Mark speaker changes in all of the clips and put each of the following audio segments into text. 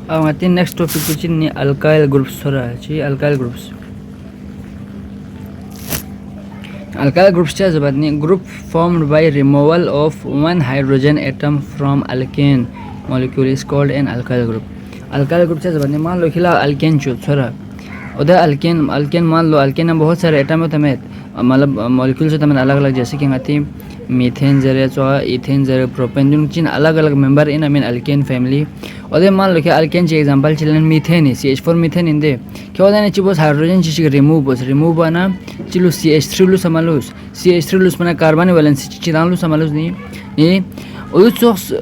Speaker 1: ngati next topic chin ni alkyl groups thora chi alkyl groups. Alkyl groups cha jabat ni group formed by removal of one hydrogen atom from alkane molecule is called an alkyl group. Alkyl group cha jabat ni मान लो खिला alkane चो थोड़ा उधर alkane मान लो alkane में बहुत सारे atom होते हैं मतलब मॉलिक्यूल्स होते हैं अलग अलग जैसे कि ngati मीथेन जरे चो इथेन जरे प्रोपेन जो चिन अलग अलग मेंबर इन मीन अल्केन फैमिली और मान लो कि अल्केन चे एग्जांपल चिलन मीथेन है CH4 मीथेन इंदे क्या होता है चिबोस हाइड्रोजन चिच रिमूव बना चिलु CH3 लु समलुस CH3 लुस बना कार्बन वैलेंस चिरान लु समलुस नहीं ये उस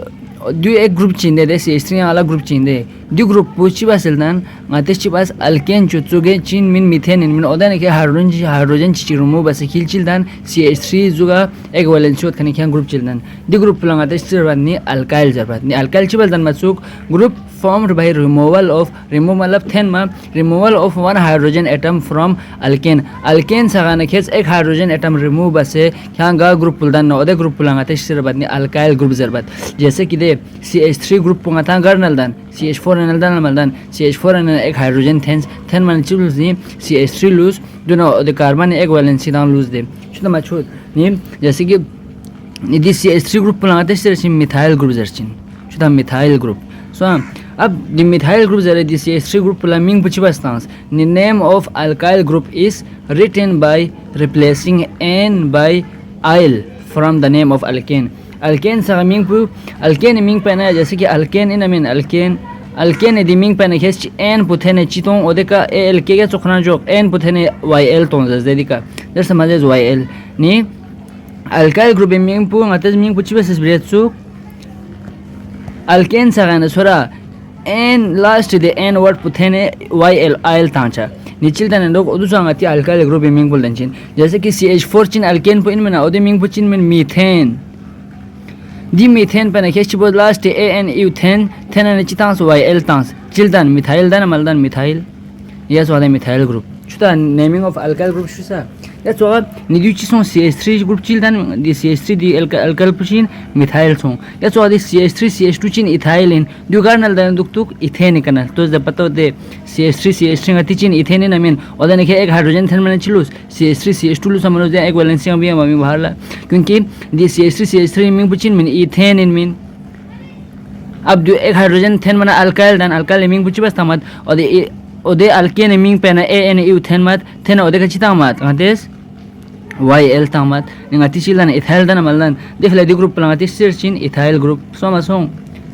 Speaker 1: दो एक ग्रुप चिंदे दे CH3 अलग ग्रुप चिंदे दो ग्रुप पूछी बात चलतान माते चिबास अल्केन चुचुगे चिन मिन मीथेन मिन ओदा ने के हाइड्रोजन चिची रिमूव बस खिल चिलदान CH3 जुगा एक वैलेंस होत खनि क्या ग्रुप चिलदान दो ग्रुप लंगाते चिरबानी अल्काइल जरबात नि अल्काइल चिबलदान मसुक ग्रुप formed by removal मतलब थेन में removal of one hydrogen atom from alkane सगाने खेस एक हाइड्रोजन एटम रिमूव बसे क्या गा ग्रुप पुलदान न ओदे ग्रुप पुलांगाते सिरबात नि अल्काइल ग्रुप जरबात जैसे कि दे CH3 ग्रुप पुंगाता गर्नलदान CH4 नलदान मलदान CH4 न एक हाइड्रोजन थेन मन चिलुस नि CH3 लूज जो न ओदे कार्बन एक वैलेंसी दान लूज दे शुद्ध मछुत नि जैसे कि निदि CH3 ग्रुप पुलांगाते सिरचिन मिथाइल ग्रुप जरचिन शुद्ध मिथाइल ग्रुप so अब the methyl group जरे the CH3 group plumbing पुछबस्तांस the name of alkyl group is written by replacing n by il from the name of alkane alkane सा मींग alkane मींग पहना जैसे कि alkane in mean alkane the मींग पहना खेस n पुथेने चितों ओदे का al के चोखना जो n पुथेने yl तो जैसे का जैसे समझे yl नी alkyl group मींग पु आतेज मींग पुछबस ब्रेचु alkane सा सोरा n last the n word puthene yl il तांचा निचिल तने लोग उदुसा ngati alkyl group मींग बोलदन चिन जैसे कि CH4 चिन alkane पु इन में ना ओदे मींग पु चिन में मीथेन दी मीथेन पे नखेच चिबो लास्ट an यूथेन थेन ने चितांस yl तांस चिलदन मिथाइल दन मलदन मिथाइल यस वाले methyl group chuta naming of alkyl group shusa that's all niduchi son CH3 group childan the CH3 the alkyl puchin methyl son that's all the CH3 CH2 chin ethylene du garnal dan duk ethane kanal to the pato de CH3 CH3 ngati chin ethane na mean oda ne ek hydrogen than mane chilus CH3 CH2 lu samano de ek valence bi mami baharla kyunki the CH3 CH3 mean puchin mean ethane in mean अब जो एक hydrogen थेन मना alkyl दन alkyl मींग पुची बस तमत ओदे अल्केन मींग पेना एन यू थेन मत थेन ओदे का चिता मत गतेस YL तमत निगति चिलन इथाइल दन मलन देखले दि ग्रुप प्लांगति सिरचिन इथाइल ग्रुप सोमसों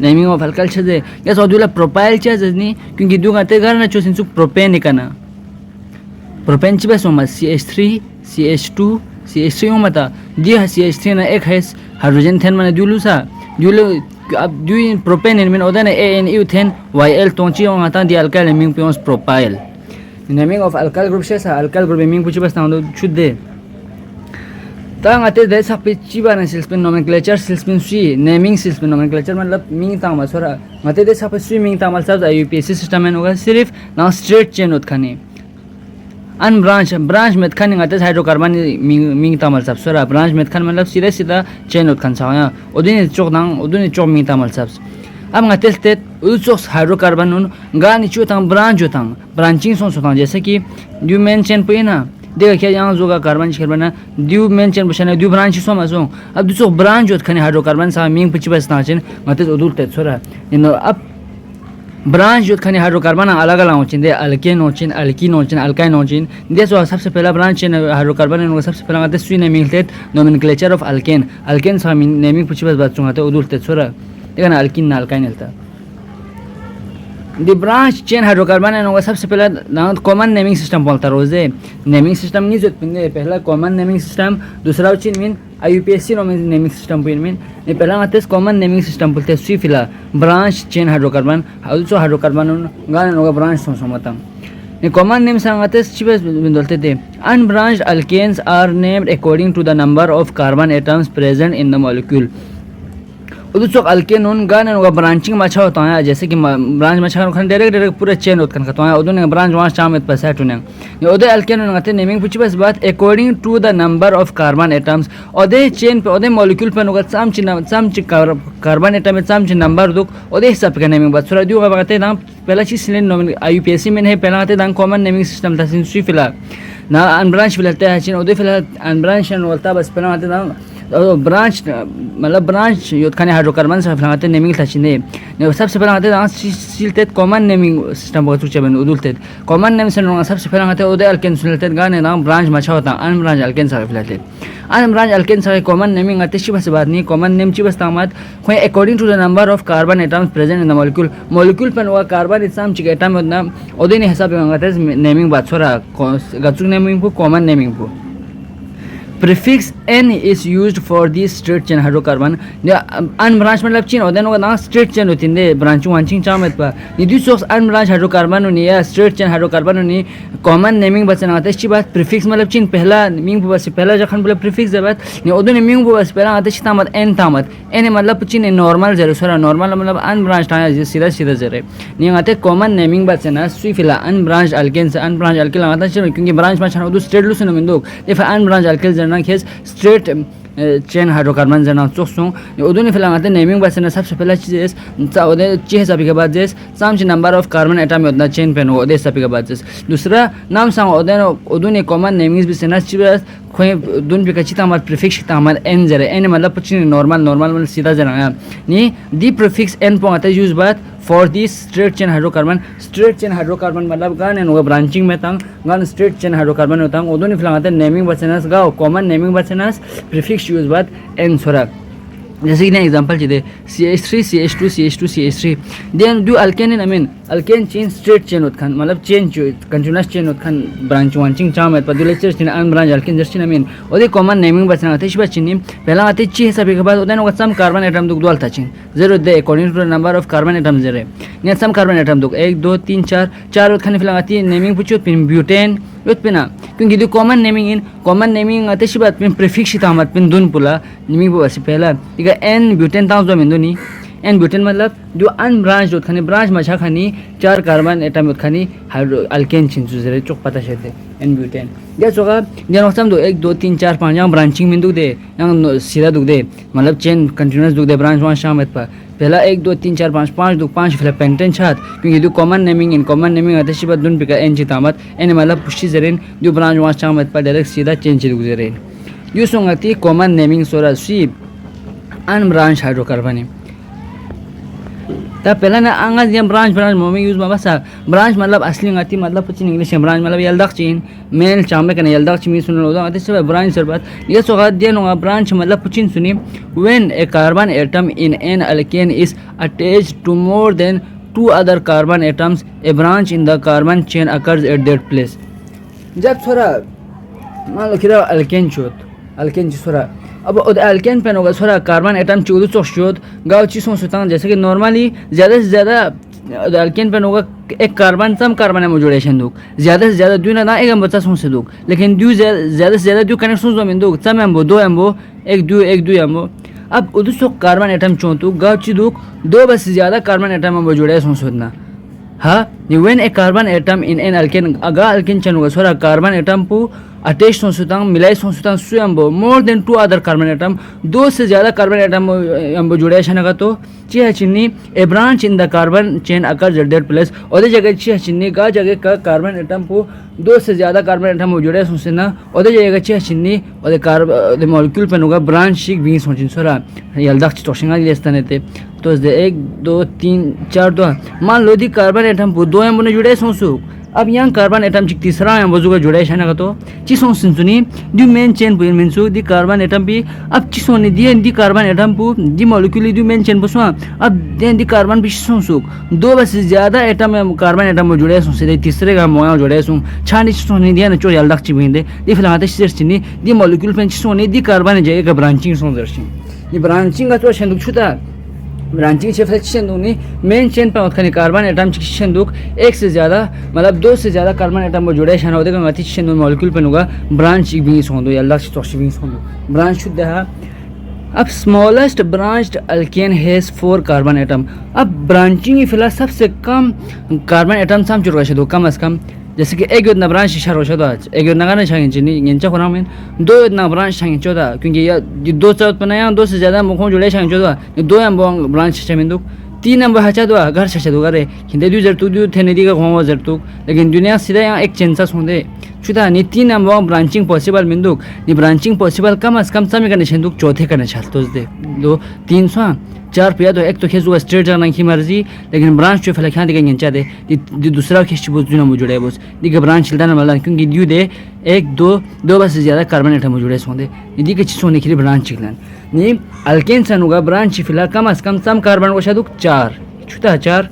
Speaker 1: नेमिंग ऑफ अल्काइल छदे यस ओदुला प्रोपाइल छजनी क्योंकि दु गते गरना चोसिन सु प्रोपेन निकना प्रोपेन चिबे सोम CH3 CH2 CH3 मता दि CH3 ना एक है हाइड्रोजन थेन मने दुलुसा दुलु अब दुई प्रोपेन इनमें ओदन एन यूथेन YL तोंची और आता दी अल्काइल मींग पियोस propyl naming of alkyl group से अल्काइल ग्रुप मींग पुची बस तांदो छुदे तांग आते दे सब चिबा न सिल्स पे नोमेनक्लेचर सिल्स पे सी नेमिंग सिल्स पे नोमेनक्लेचर मतलब मींग तांग मसोरा मते दे सब स्विमिंग तांग मतलब IUPAC सिस्टम में होगा सिर्फ ना स्ट्रेट चेन उत खाने अन ब्रांच में खाने आते हाइड्रोकार्बन मींग तामल सब सोरा ब्रांच में खान मतलब सीधा सीधा चेन उत खान साया ओदिन चोक मींग तामल सब अब ngate state उस हाइड्रोकार्बन उन गानी चोतांग ब्रांच होतांग ब्रांचिंग सोतांग जैसे कि ड्यू मेन चेन पे ना देखा क्या यहाँ जोगा कार्बन छिरबना ड्यू मेन चेन बशने ड्यू ब्रांच सो मसो अब दूसरो ब्रांच होत खाने हाइड्रोकार्बन सा मींग पिच बस ना चेन ngate उदुल ते सोरा इन अब ब्रांच जो खाने हाइड्रोकार्बन अलग अलग होचिन दे अल्केन होचिन अल्कीन होचिन अल्काइन होचिन दे सो सबसे पहला ब्रांच है हाइड्रोकार्बन ने सबसे पहला आते स्वी नेमिंग लेट नोमेनक्लेचर ऑफ अल्केन सा नेमिंग कुछ बस बात चुंगाते उदुल ते छोरा देखना अल्कीन ना अल्काइन होता द ब्रांच चेन हाइड्रोकार्बन ने सबसे पहला ना कॉमन नेमिंग सिस्टम बोलता रोजे नेमिंग सिस्टम नहीं जो पहला कॉमन नेमिंग सिस्टम दूसरा चिन मीन IUPAC नेमिंग सिस्टम पे मीन ये पहला आते हैं कॉमन नेमिंग सिस्टम बोलते हैं स्वी फिला branch chain hydrocarbon also hydrocarbon गाने होगा ब्रांच सोमता ये कॉमन नेम सांगते हैं चिबस बोलते थे unbranched alkanes are named according to the number of carbon atoms present in the molecule उदु चोक अल्केन उन गाने नुगा ब्रांचिंग मचा होता है जैसे कि ब्रांच मचा खान डायरेक्ट पूरे चेन होत kan ka उदु ने ब्रांच वास चामेत पसा टुने ओदे अल्केन उन गते नेमिंग पुची बस बात according to the number of carbon atoms ओदे चेन पे ओदे मॉलिक्यूल पे नुगा चामची कार्बन एटम में चामची नंबर दुक ओदे हिसाब के नेमिंग बात सुरा दियो गते नाम पहला चीज सिलेन नोमिन आईयूपीएससी में है पहला गते दान कॉमन नेमिंग सिस्टम था सिन सुई फिला ना अनब्रांच फिलते है चिन ओदे फिला अनब्रांच एंड वलता बस पहला गते दान ब्रांच मतलब ब्रांच योद खाने हाइड्रोकार्बन से फलाते नेमिंग था चिने ने सबसे पहला आते दांस सिलते कॉमन नेमिंग सिस्टम बहुत ऊंचे बन उदुलते कॉमन नेम से सबसे पहला आते ओदे अल्केन सुलते गाने नाम ब्रांच मचा होता अन ब्रांच अल्केन से फलाते अन ब्रांच अल्केन से कॉमन नेमिंग आते ची बस बात नहीं कॉमन नेम ची बस तामत कोई according to the number of carbon atoms present in the molecule पर वो कार्बन एटम ची एटम में ना ओदे ने हिसाब में आते नेमिंग बात छोरा गचुक नेमिंग को कॉमन नेमिंग को prefix n is used for this straight chain hydrocarbon an branch मतलब chain ओदे नो ना straight chain होती है branch वांचिंग चामत पा निदु सोक्स an branch hydrocarbon नी या straight chain hydrocarbon नी common naming बचना आते ची बात prefix मतलब chain पहला naming बस पहला जखन बोले prefix जब नी ओदे naming बस पहला आते ची तामत n तामत n मतलब chain normal जरे सोरा normal मतलब an branch ता सीधा सीधा जरे नी आते common naming बचना सुई फिला an branch alkane से an branch alkyl आता है क्योंकि branch में छाना उदु straight लुसन में दो इफ an branch alkyl ना खेस स्ट्रेट चेन हाइड्रोकार्बन जना चोक्सों उदुनी फिलांगाते नेमिंग बसना सबसे पहला चीज ओदे चे सभी के बाद जेस सामची नंबर ऑफ कार्बन एटम उतना चेन पेन ओदे सभी के बाद जेस दूसरा नाम सांग ओदे उदुनी कॉमन नेमिंग्स भी सेना चिबस खोय दुन भी कचिता मत प्रीफिक्स तामर एन जरे एन मतलब पुचिन नॉर्मल मतलब सीधा जना नी दी प्रीफिक्स एन पोंगाते यूज बात for this straight chain hydrocarbon मतलब गाने नो ब्रांचिंग में तंग गान स्ट्रेट चेन हाइड्रोकार्बन होता है ओदोनी फिलांगाते नेमिंग बचनास गाओ कॉमन नेमिंग बचनास प्रीफिक्स यूज बात एन सोरा जैसे कि ना एग्जांपल चीदे CH3 CH2 CH2 CH3 देन डू अल्केन इन मीन अल्केन चेन स्ट्रेट चेन होत खान मतलब चेन कंटीन्यूअस चेन होत खान ब्रांच वांचिंग चाम है पदुले chain unbranched alkane just इन मीन ओदे कॉमन नेमिंग बचना आते शिबा चिनी पहला आते ची हिसाब के बाद ओदे नो सम कार्बन एटम दुक दोल ताचिन जीरो दे according to the number of carbon atom जरे ने सम कार्बन एटम दुक 1 2 3 4 4 होत खाने फिला आती नेमिंग पुचो पिन ब्यूटेन योत पिना क्योंकि दो कॉमन नेमिंग आते Shiba pin prefix Tamat pin दुन पुला नेमिंग बस पहला एन ब्यूटेन ताऊ जो मिंदो नी एन ब्यूटेन मतलब जो अन ब्रांच होत खानी ब्रांच मछा खानी 4 कार्बन एटम होत खानी हाइड्रो अल्केन चिंचु जरे चोक पता छते एन ब्यूटेन या चोका या नोसम दो 1 2 3 4 5 यहां ब्रांचिंग मिंदु दे यहां सीधा दुक दे मतलब चेन कंटीन्यूअस दुक दे ब्रांच वहां शामत पर पहला 1 2 3 4 5 5 दुक 5 फिर पेंटेन छात क्योंकि दो कॉमन नेमिंग आते शिबा दुन पिका एन चितामत एन मतलब पुष्टि जरेन जो ब्रांच वहां शामत पर डायरेक्ट सीधा चेंज दुक जरेन यो सोंगती कॉमन नेमिंग सोरा सी अन ब्रांच हाइड्रोकार्बन ता पहला ना आंगा जम ब्रांच मोमी यूज बाबा सा ब्रांच मतलब असली आती मतलब पुचिन इंग्लिश में ब्रांच मतलब यलदक चीन मेल चामे कने यलदक चिमी सुन लो आते सब ब्रांच सर बात ये सोगा दे नो ब्रांच मतलब पुचिन सुनी when a carbon atom in an alkane is attached to more than 2 other carbon atoms a branch in the carbon chain occurs at that place जब थोड़ा मान लो कि अल्केन छोरा अब अल्केन पेन होगा थोड़ा कार्बन एटम चौदह चौशोद गाँव चीज़ों से जैसे कि नॉर्मली ज़्यादा से ज़्यादा अल्केन पेन होगा एक कार्बन तम कार्बन है जोड़ेशन दुख ज़्यादा से ज़्यादा दो ना एक बच्चा सोच से दुख लेकिन दो ज़्यादा से ज़्यादा दो कनेक्शन जो मिल दुख तम एम्बो 2 एम्बो एक दो एम्बो अब उधर सो कार्बन एटम चौंतु गाँव ची दुख 2 बस से ज़्यादा कार्बन एटम एम्बो जोड़े सोचना हाँ when a carbon atom in an alkane अगा अल्केन चन होगा थोड़ा कार्बन एटम पू अटैच सोचतांग मिलाई सोचतांग स्वयं मोर देन 2 अदर कार्बन एटम 2 से ज़्यादा कार्बन एटम एम्बो जुड़े छनगा तो ची चिन्नी a branch in the carbon chain अकर जेड प्लस और जगह ची चिन्नी गा जगह का कार्बन एटम को 2 से ज़्यादा कार्बन एटम जुड़े सोचना और जगह ची चिन्नी और कार्बन मॉलिक्यूल पे होगा ब्रांच शिक भी सोचिन सोरा यलदक टोशिंगा लेस्ताने थे तो 1 2 3 4 2 मान लो दी कार्बन एटम को 2 एम्बो ने जुड़े सोचो अब यहाँ कार्बन एटम चिक तीसरा एम्बो जुगा जुड़े छना तो चिसों सिंसुनी दी मेन चेन पुइन मिनसु दी कार्बन एटम भी अब चिसों ने दी कार्बन एटम पु दी मॉलिक्यूल दी मेन चेन पुसवा अब देन दी कार्बन भी चिसों सुक 2 बस ज्यादा एटम कार्बन एटम जुड़े सु से तीसरे का मोया जुड़े सु छानी चिसों ने दिया न चो यलदक ची बिंदे दी फिलाते चिसनी दी मॉलिक्यूल पे चिसों ने दी कार्बन जे का ब्रांचिंग सो दर्शन ये ब्रांचिंग का तो छंदुक छुता ब्रांचिंग से फ्लेक्शन दूनी मेन चेन पर उत्खनी कार्बन एटम चिक्शन दुख 1 से ज़्यादा मतलब 2 से ज़्यादा कार्बन एटम को जुड़े छन होते गति चिक्शन मॉलिक्यूल पे नुगा ब्रांच भी सोंदो या लक्ष्य तोश भी सोंदो ब्रांच शुद्ध है अब smallest branched alkane has 4 carbon atom. अब ब्रांचिंग फिलहाल सबसे कम कार्बन एटम साम चुर दो कम अज कम, जैसे कि एक योजना ब्रांच इशार हो शोदा एक योजना का नहीं चाहिए गिनचा खोना में दो योजना ब्रांच चाहिए चौदह, क्योंकि यह दो चौथ बनाया दो से ज़्यादा मुखों जुड़े चाहिए चौदह दो एम्बो ब्रांच चाहिए दुख तीन एम्बो हचा दो घर छा दो करे हिंदे दो जरतु दो थे नदी का घोंवा जरतु, लेकिन दुनिया सीधा यहाँ एक चेंसस होंगे चुदा नि तीन एम्बो ब्रांचिंग पॉसिबल मिंदुक नि ब्रांचिंग पॉसिबल कम अज कम समी करने छेंदुक चौथे करने छालतोस दे दो 300 4 पिया तो एक तो खेस स्ट्रेट जाना की मर्जी, लेकिन ब्रांच जो फलक यहाँ दिखे गिंचा दे दूसरा खेस बुझ जुना मुजुड़े बुझ दिखे ब्रांच चलता ना मतलब क्योंकि ड्यू दे एक दो बस से ज़्यादा कार्बन एटम मुजुड़े सोंदे निधि के चीज़ होने के लिए ब्रांच चिकलन नहीं अल्केन सन होगा ब्रांच फिलहाल कम अज कम सम कार्बन को शायद 4 छुता 4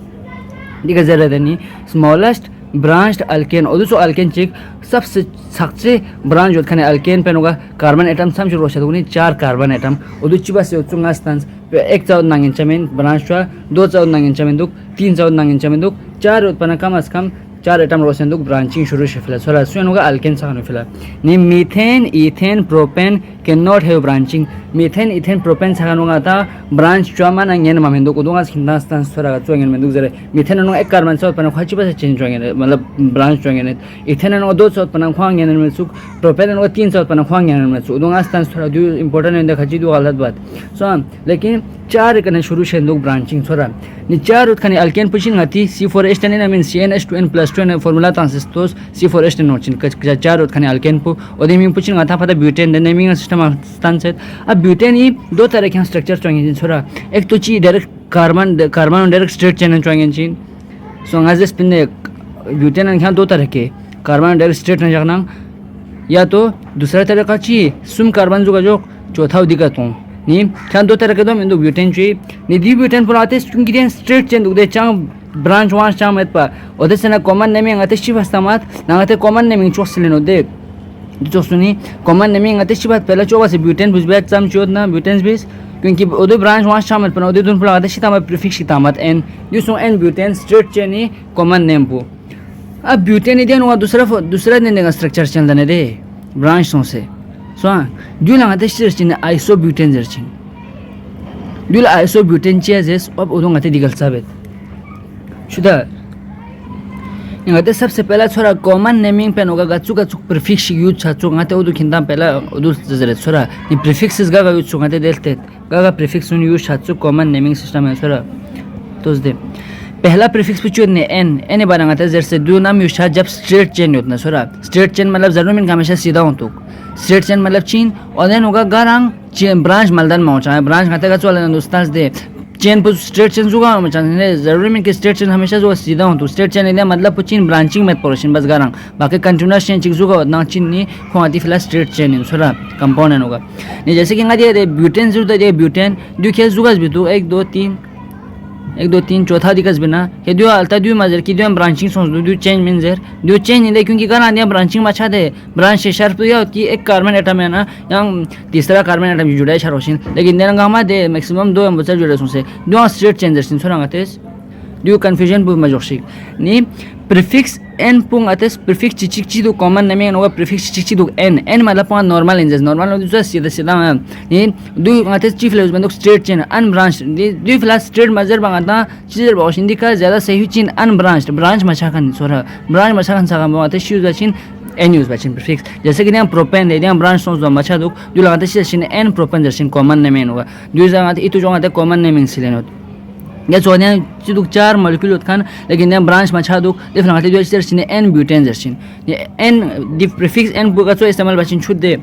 Speaker 1: दिखे ज़रूरत है नहीं स्मॉलेस्ट ब्रांच्ड अल्केन और दूसरा अल्केन चिक सबसे ब्रांच जो खाने अल्केन पेन होगा कार्बन एटम सम जो रोशा दुगनी 4 कार्बन एटम और दूसरी बात से चुंगा स्टांस एक चाउद नांगिन चमेन ब्रांच हुआ 2 चाउद नांगिन चमेन दुख 3 चाउद नांगिन चमेन दुख 4 उत्पन्न कम अज कम 4 एटम रोशन दुख ब्रांचिंग शुरू से फिलहाल सोला सुन होगा अल्केन सानो फिलहाल नहीं methane ethane propane can not have branching methane ethane propane सानो होगा था ब्रांच चुआमा नांगिन मामेन दुख उदोंगा खिंदा स्टांस सोला का चुआंगिन में दुख जरे मीथेन नो एक कार्बन चाउद उत्पन्न खाची बस चेंज चुआंगिन मतलब ब्रांच चुआंगिन इथेन नो 2 चाउद उत्पन्न खुआंगिन में सुख प्रोपेन नो 3 चाउद उत्पन्न खुआंगिन में सुख उदोंगा स्टांस थोड़ा दो इंपॉर्टेंट है खाची दो गलत बात सो लेकिन 4 करने शुरू से लोग ब्रांचिंग छोरा नि 4 उत खाने अल्केन पुशिन आती C4H10 I mean CnH2n+2 formula ट्रांसिस्टोस C4H10 नोचिन 4 उत खाने अल्केन पु ओदे मिंग पुशिन आता पता butane the naming system stance है। अब ब्यूटेन ये दो तरह के स्ट्रक्चर चाहिए छोरा एक तो ची direct carbon direct straight chain चाहिए चीन सो आज स्पिन ब्यूटेन यहाँ 2 तरह के कार्बन डायरेक्ट स्ट्रेट न जाना या तो दूसरा तरह का ची सुम कार्बन जो चौथा दिक्कत हूँ नहीं क्या 2 तरह के दो मैं ब्यूटेन चाहिए निधि ब्यूटेन पर आते क्योंकि स्ट्रेट चेन दुख दे चांग ब्रांच वहाँ चांग मत पा और से ना कॉमन नेमिंग आते शिव हस्तामात ना आते कॉमन नेमिंग चौक से लेनो दे जो सुनी कॉमन नेमिंग आते शिव पहले चौका से ब्यूटेन बुझ बैठ चाम चौथ ना ब्यूटेन बीस क्योंकि उधर ब्रांच वहाँ चांग मत पा उधर दोनों पर आते शिता मत प्रीफिक्स शिता मत एन दूसरों एन ब्यूटेन स्ट्रेट चेन ही कॉमन नेम पो अब ब्यूटेन इधर वहाँ दूसरा दिन का स्ट्रक्चर चल रहा दे ब्रांचों से सो जो लगाते चिन आइसोब्यूटेन जर्चिन जो आइसोब्यूटेन चीज़ अब उदों आते दिगल साबित शुदा इंगाते सबसे पहला छोरा कॉमन नेमिंग पेन होगा गच्चू प्रीफिक्स यूज छाचो गाते उदो खिंदा पहला उदो जरे छोरा ये प्रीफिक्सेस गा यूज छुगाते देलते गा प्रीफिक्स उन यूज छाचो कॉमन नेमिंग सिस्टम है छोरा तो दे पहला प्रीफिक्स पिचो ने एन बारंगा था जैसे दो नाम यूज जब स्ट्रेट चेन होता है छोरा स्ट्रेट चेन मतलब जरूर में हमेशा सीधा हो तो स्ट्रेट चेन मतलब चीन और देन होगा गारंग चेन ब्रांच मलदन मौचा है ब्रांच खाते का चला दोस्तान दे चेन पर स्ट्रेट चेन जुगा मचाने जरूरी में कि स्ट्रेट चेन हमेशा जो सीधा हो तो स्ट्रेट चेन इधर मतलब चीन ब्रांचिंग में पोर्शन बस गारंग बाकी कंटिन्यूअस चेन चिक जुगा ना चीन नहीं खुआती फिलहाल स्ट्रेट चेन है छोरा कंपाउंड होगा नहीं जैसे कि दिया ब्यूटेन जो दिया ब्यूटेन दो खेस जुगा भी तो 1 2 3 चौथा दिक्कत बिना ये दो अलता दो मजर की दो ब्रांचिंग सोच दो चेंज मिनजर दो चेंज नहीं दे क्योंकि गाना दिया ब्रांचिंग में अच्छा दे ब्रांच से शर्फ दिया कि एक कार्बन एटम है ना यहाँ तीसरा कार्बन एटम जुड़ा है शरोशिन लेकिन देना गामा दे मैक्सिमम 2 बच्चा जुड़े से दो स्ट्रेट चेंजर सिन सोना आते दो कन्फ्यूजन पु मजोशिक नहीं प्रीफिक्स एन पुंग आते प्रीफिक्स चिचिक दो कॉमन नेमिंग होगा प्रीफिक्स चिचिक दो एन मतलब पा नॉर्मल इंजस नॉर्मल जो सीधा ये दो आते चीफ लेवल में स्ट्रेट चेन अनब्रांच दो फिलहाल स्ट्रेट मजर बंगाता चीजर बहुत हिंदी का ज़्यादा सही चीन अनब्रांच्ड ब्रांच मचा खान सोरा ब्रांच मचा खान सागा बाते शूज चीन एन यूज बचिन प्रीफिक्स जैसे कि यहाँ प्रोपेन है यहाँ ब्रांच सोच दो मचा दो जो लगाते चीन एन प्रोपेन जर्सिन कॉमन नेमिंग होगा जो जगह इतु जो आते कॉमन नेमिंग सिलेन या चौदह चिदुक 4 मॉलिक्यूल उत्खान लेकिन यहाँ ब्रांच मचा दुख दिफलाते जो जर्सिन एन ब्यूटेन जर्सिन एन दी प्रीफिक्स एन बुका चो इस्तेमाल बचिन छुट दे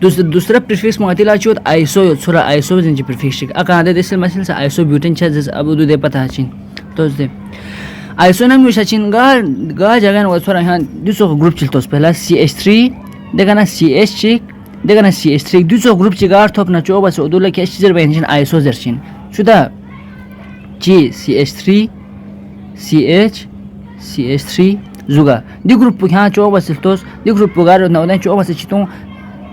Speaker 1: दूसरा प्रीफिक्स मातिला चोत आइसो छोरा आइसो जिन प्रीफिक्स अका दे देसल मसिल से आइसो ब्यूटेन छ जस अब दो दे पता चिन तो दे आइसो नाम यूज चिन गा जगह न छोरा यहाँ दूसरा ग्रुप चलतो पहला CH3 देखा ना CH6 देखा ना CH3 दूसरा ग्रुप चिगार थोप ना चो बस उदुला के चीजर बेंचिन आइसो जर्सिन शुदा G CH3 CH3 जुगा दि ग्रुप यहाँ चो बस तोस दि ग्रुप गार ना उदय चो बस चितो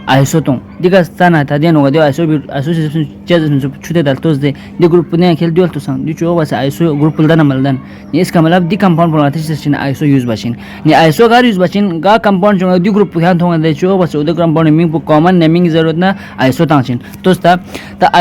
Speaker 1: आइसो तो diga sana ta den oga de iso association chezin chute dal tos de di group ne khel dual to sang di cho bas iso group dan maldan ni iska malab di compound bona tishin iso use bashin ni iso gar use bashin ga compound jo di group khan thong de cho bas ude compound naming pu common naming zarurat na iso tangchin tos ta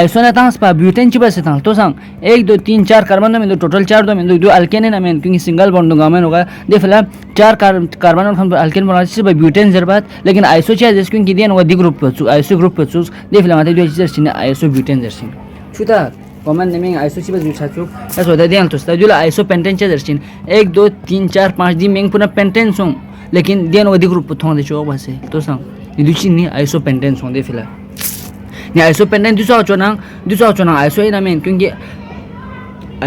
Speaker 1: iso na tang spa butane chi bas tang to sang 1 2 3 4 carbon में total 4 दो में दो alkane है में क्योंकि single bond होगा में होगा दे फिलहाल 4 कार्बन और अल्केन बना से ब्यूटेन जरबात लेकिन आइसो चाहिए जिस क्योंकि दिया होगा दी ग्रुप पर आइसो ग्रुप पर चूज दे फिलहाल आते जो चीज है आइसो ब्यूटेन जर्सिन छुता कॉमन नेमिंग आइसो ची बस जुसा चुक ऐसा होता दिया तो sta जो आइसो पेंटेन चाहिए जर्सिन 1 2 3 4 5 दी में पुनः पेंटेन सोंग लेकिन दिया होगा दी ग्रुप पर थोंग दे चो बस तो संग इदुची नि आइसो पेंटेन सोंग दे फिलहाल नि आइसो पेंटेन दुसा चोना आइसो इन में क्योंकि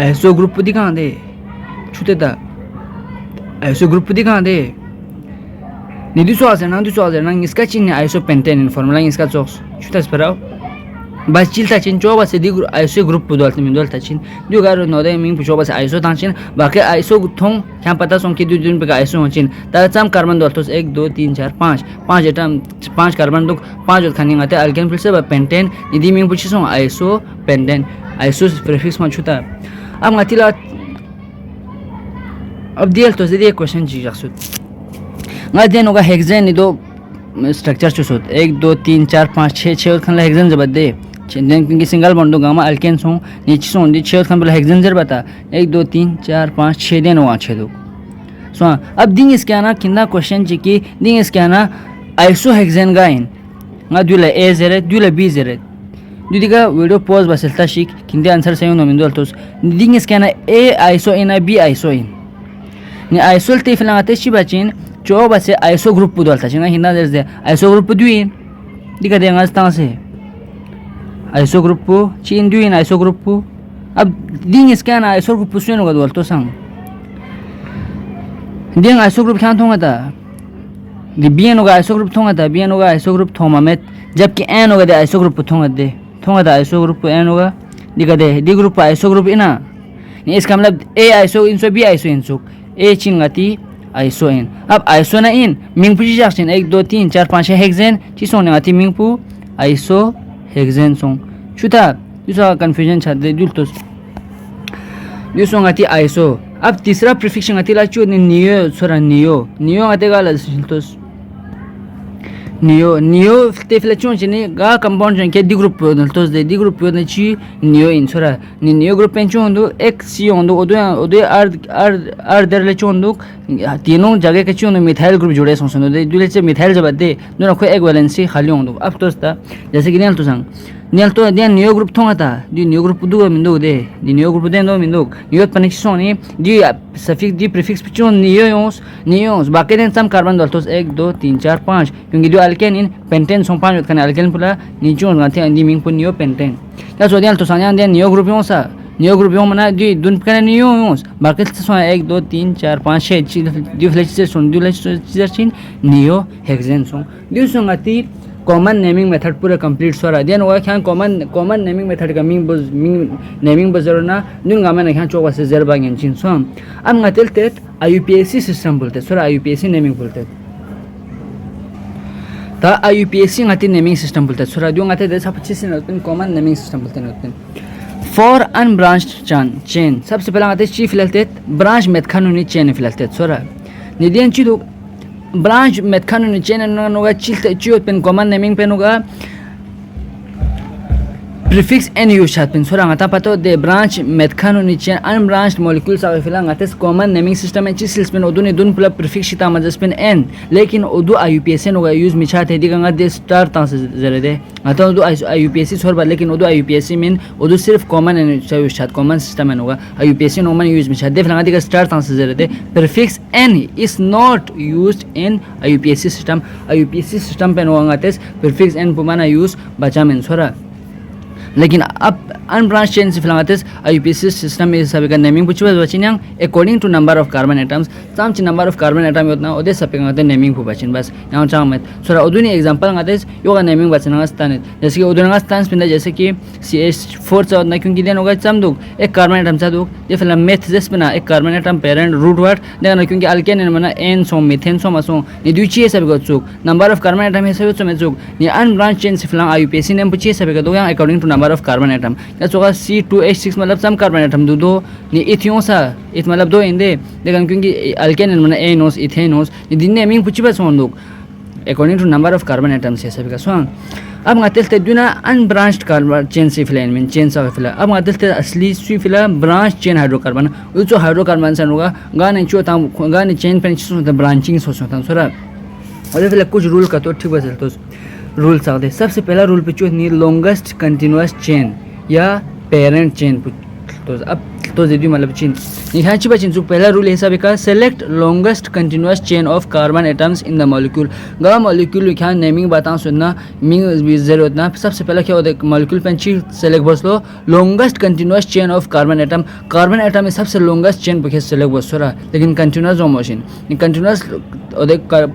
Speaker 1: आइसो ग्रुप दी कहां दे छुते ता आइसो ग्रुप दी कहां दे ni du so azer nang iska chin iso pentane in formula iska chos chuta esperao bas chilta chin choba se di iso group podal min dol ta chin du garo no de min choba se iso tan chin baki iso thong kya pata song ki du din pe iso chin ta cham carbon dol tos 1 2 3 4 5 5 atom 5 carbon duk 5 khani ngate alkane फिर से pentane ni di min puchi song iso pentane iso prefix ma chuta अब ngatila अब दियल तो से question ji जासुत nga den hoga hexane ni do structure chusot 1 2 3 4 5 6 6 khan la hexane jab de den ki single bond do gamma alkane so niche so di 6 khan la hexane jar bata 1 2 3 4 5 6 den hoga 6 do so ab ding is kya na kinda question ji ki ding is kya na isohexane ga in nga dula a zere dula b zere diga video pause baselta shik kinde answer sayo no min doltos ding is kya na a iso in b iso in ni isol te filangate shi bachin जो बस iso group पुदल था चिंगा हिंदा दे iso group दुइन दिखा दे अंगास ता से iso group चिन दुइन iso group अब दिन इसका ना आइसो ग्रुप सुन होगा दोल तो संग दिन आइसो ग्रुप खान थोंगा था दि बियन होगा आइसो ग्रुप थोंगा था बियन होगा आइसो ग्रुप थोमा में जबकि एन होगा दे आइसो ग्रुप थोंगा था आइसो ग्रुप एन होगा दिखा दे डी ग्रुप आइसो ग्रुप इना इसका मतलब ए आइसो इनसो बी आइसो इनसो ए चिंगाती आइसो इन अब आइसो ना इन मिंग पुजी जाक्सिन 1 2 3 4 5 6 हेक्सेन ची सोने आती मिंग पु आइसो हेक्सेन सोंग छुता दूसरा कंफ्यूजन छ दे दुलतोस दूसरा आती आइसो अब तीसरा प्रीफिक्स आती ला चो नियो सोरा नियो आते गाला दुलतोस नियो ते फ्लेचोन चने गा कंपाउंड जन के डी ग्रुप दुलतोस दे डी ग्रुप ने ची नियो इन सोरा नि नियो ग्रुप पेंचो होंदो एक सी होंदो ओदो आर दर ले चोंदो तीनों जगह के चोंदो मिथाइल ग्रुप जुड़े सोंसनो दे दुले से मिथाइल जब दे दोनों को एक वैलेंसी खाली होंदो अब तोस्ता जैसे कि नियल तो दे नियो ग्रुप थोंगा था दी नियो ग्रुप दु मिंदो दे दी नियो ग्रुप दे नो मिंदो नियो पनिक्सोन नि दी सफिक्स दी प्रीफिक्स पिचोन नियोस बाकी देन सम कार्बन दलतोस 1 2 3 4 5 क्योंकि दो अल्केन इन पेंटेन सों 5 कने अल्केन पुला निचोन गाथे अंदी मिंग पु नियो पेंटेन या सो दियल तो सान्यान दे नियो ग्रुप योसा नियो ग्रुप यो मना दी दुन कने नियोस बाकी सो 1 2 3 4 5 6 दी फ्लेक्स सों दी लेक्स चिन नियो हेक्सेन सों दी सोंगाती कॉमन नेमिंग मेथड पूरा कंप्लीट सोरा देन वो क्या कॉमन नेमिंग मेथड का मिंग नेमिंग बजरना नुन गामे ना क्या चोवा से जरबा गेंचिन सो अब ngateltet IUPAC सिस्टम बोलते सोरा IUPAC नेमिंग बोलते ता IUPAC ngati नेमिंग सिस्टम बोलते सोरा जो ngate दे सब चीज नतन कॉमन नेमिंग सिस्टम बोलते नतन फॉर अनब्रांच्ड चेन सबसे पहला ngate चीफ लेते branch meth खानुनी chain फिलते Zorah निदेन चिदो branch metcano ni chene no ga chilte chiot pen common naming pen ga prefix n use chat pen sora ngata pato de branch metcano ni chen unbranched molecules are filang ates common naming system en chisils pen oduni dun pula prefix shita majas pen n lekin odu IUPAC no ga use mi chat he diga de star ta se zere de ata odu IUPAC sorba lekin odu IUPAC min odu sirf common en use chat common system en ga IUPAC no man use mi chat de filang diga star ta se zere de prefix n is not used in IUPAC system pen no ates prefix n pumana use bacha men sora लेकिन अब unbranched chain sifilangates IUPAC system is sabika naming puchiba bachinyang according to number of carbon atoms samchi number of carbon atom yotna ode sapingate naming pu bachin bas yang chamet sura uduni example ngates yoga naming bachina stan जैसे कि उदरंगा स्थान पिंदा जैसे कि CH4 चा ना क्योंकि then होगा चमदुक एक कार्बन एटम चा दुक ये फिलहाल मेथ जैसे बना एक carbon atom parent root word देखना क्योंकि अल्केन ने मना एन सो मीथेन सो मसो ये दूसरी है सब को चुक नंबर ऑफ कार्बन एटम है सब तो में चुक ये अनब्रांच चेन से फिलहाल IUPAC ने पूछे सब को दो यहाँ according to number of carbon atom या चुका C2H6 मतलब सम कार्बन एटम दो ये इथियों सा इत मतलब दो इंदे देखना क्योंकि अल्केन ने मना एनोस इथेनोस ये दिन ने मीन पूछे बस हों दुक according to number of carbon atoms है सभी का स्वांग अब ngatel te duna unbranched carbon chain से फिलहाल मीन चेन सा फिलहाल अब ngatel te असली सी फिलहाल ब्रांच चेन हाइड्रोकार्बन वो जो हाइड्रोकार्बन सा होगा गाने चो ताम गाने चेन पे चीज़ होता ब्रांचिंग सोच होता सोरा और फिलहाल कुछ रूल का तो ठीक बस तो रूल साथ सबसे पहला रूल पे चो नी लॉन्गेस्ट कंटिन्यूअस चेन या पेरेंट चेन तो अब तो जेडी मतलब चेन यहाँ चिपा चेन पहला रूल हिसाब का select longest continuous chain of carbon atoms in the molecule गा मॉलिक्यूल क्या नेमिंग बताऊं सुनना मीनिंग जरूरत ना सबसे पहला क्या होता है मॉलिक्यूल पे ची सेलेक्ट बस लो longest continuous chain of carbon atom में सबसे लॉन्गेस्ट चेन पे सेलेक्ट बस हो रहा लेकिन कंटिन्यूअस मोशन कंटिन्यूअस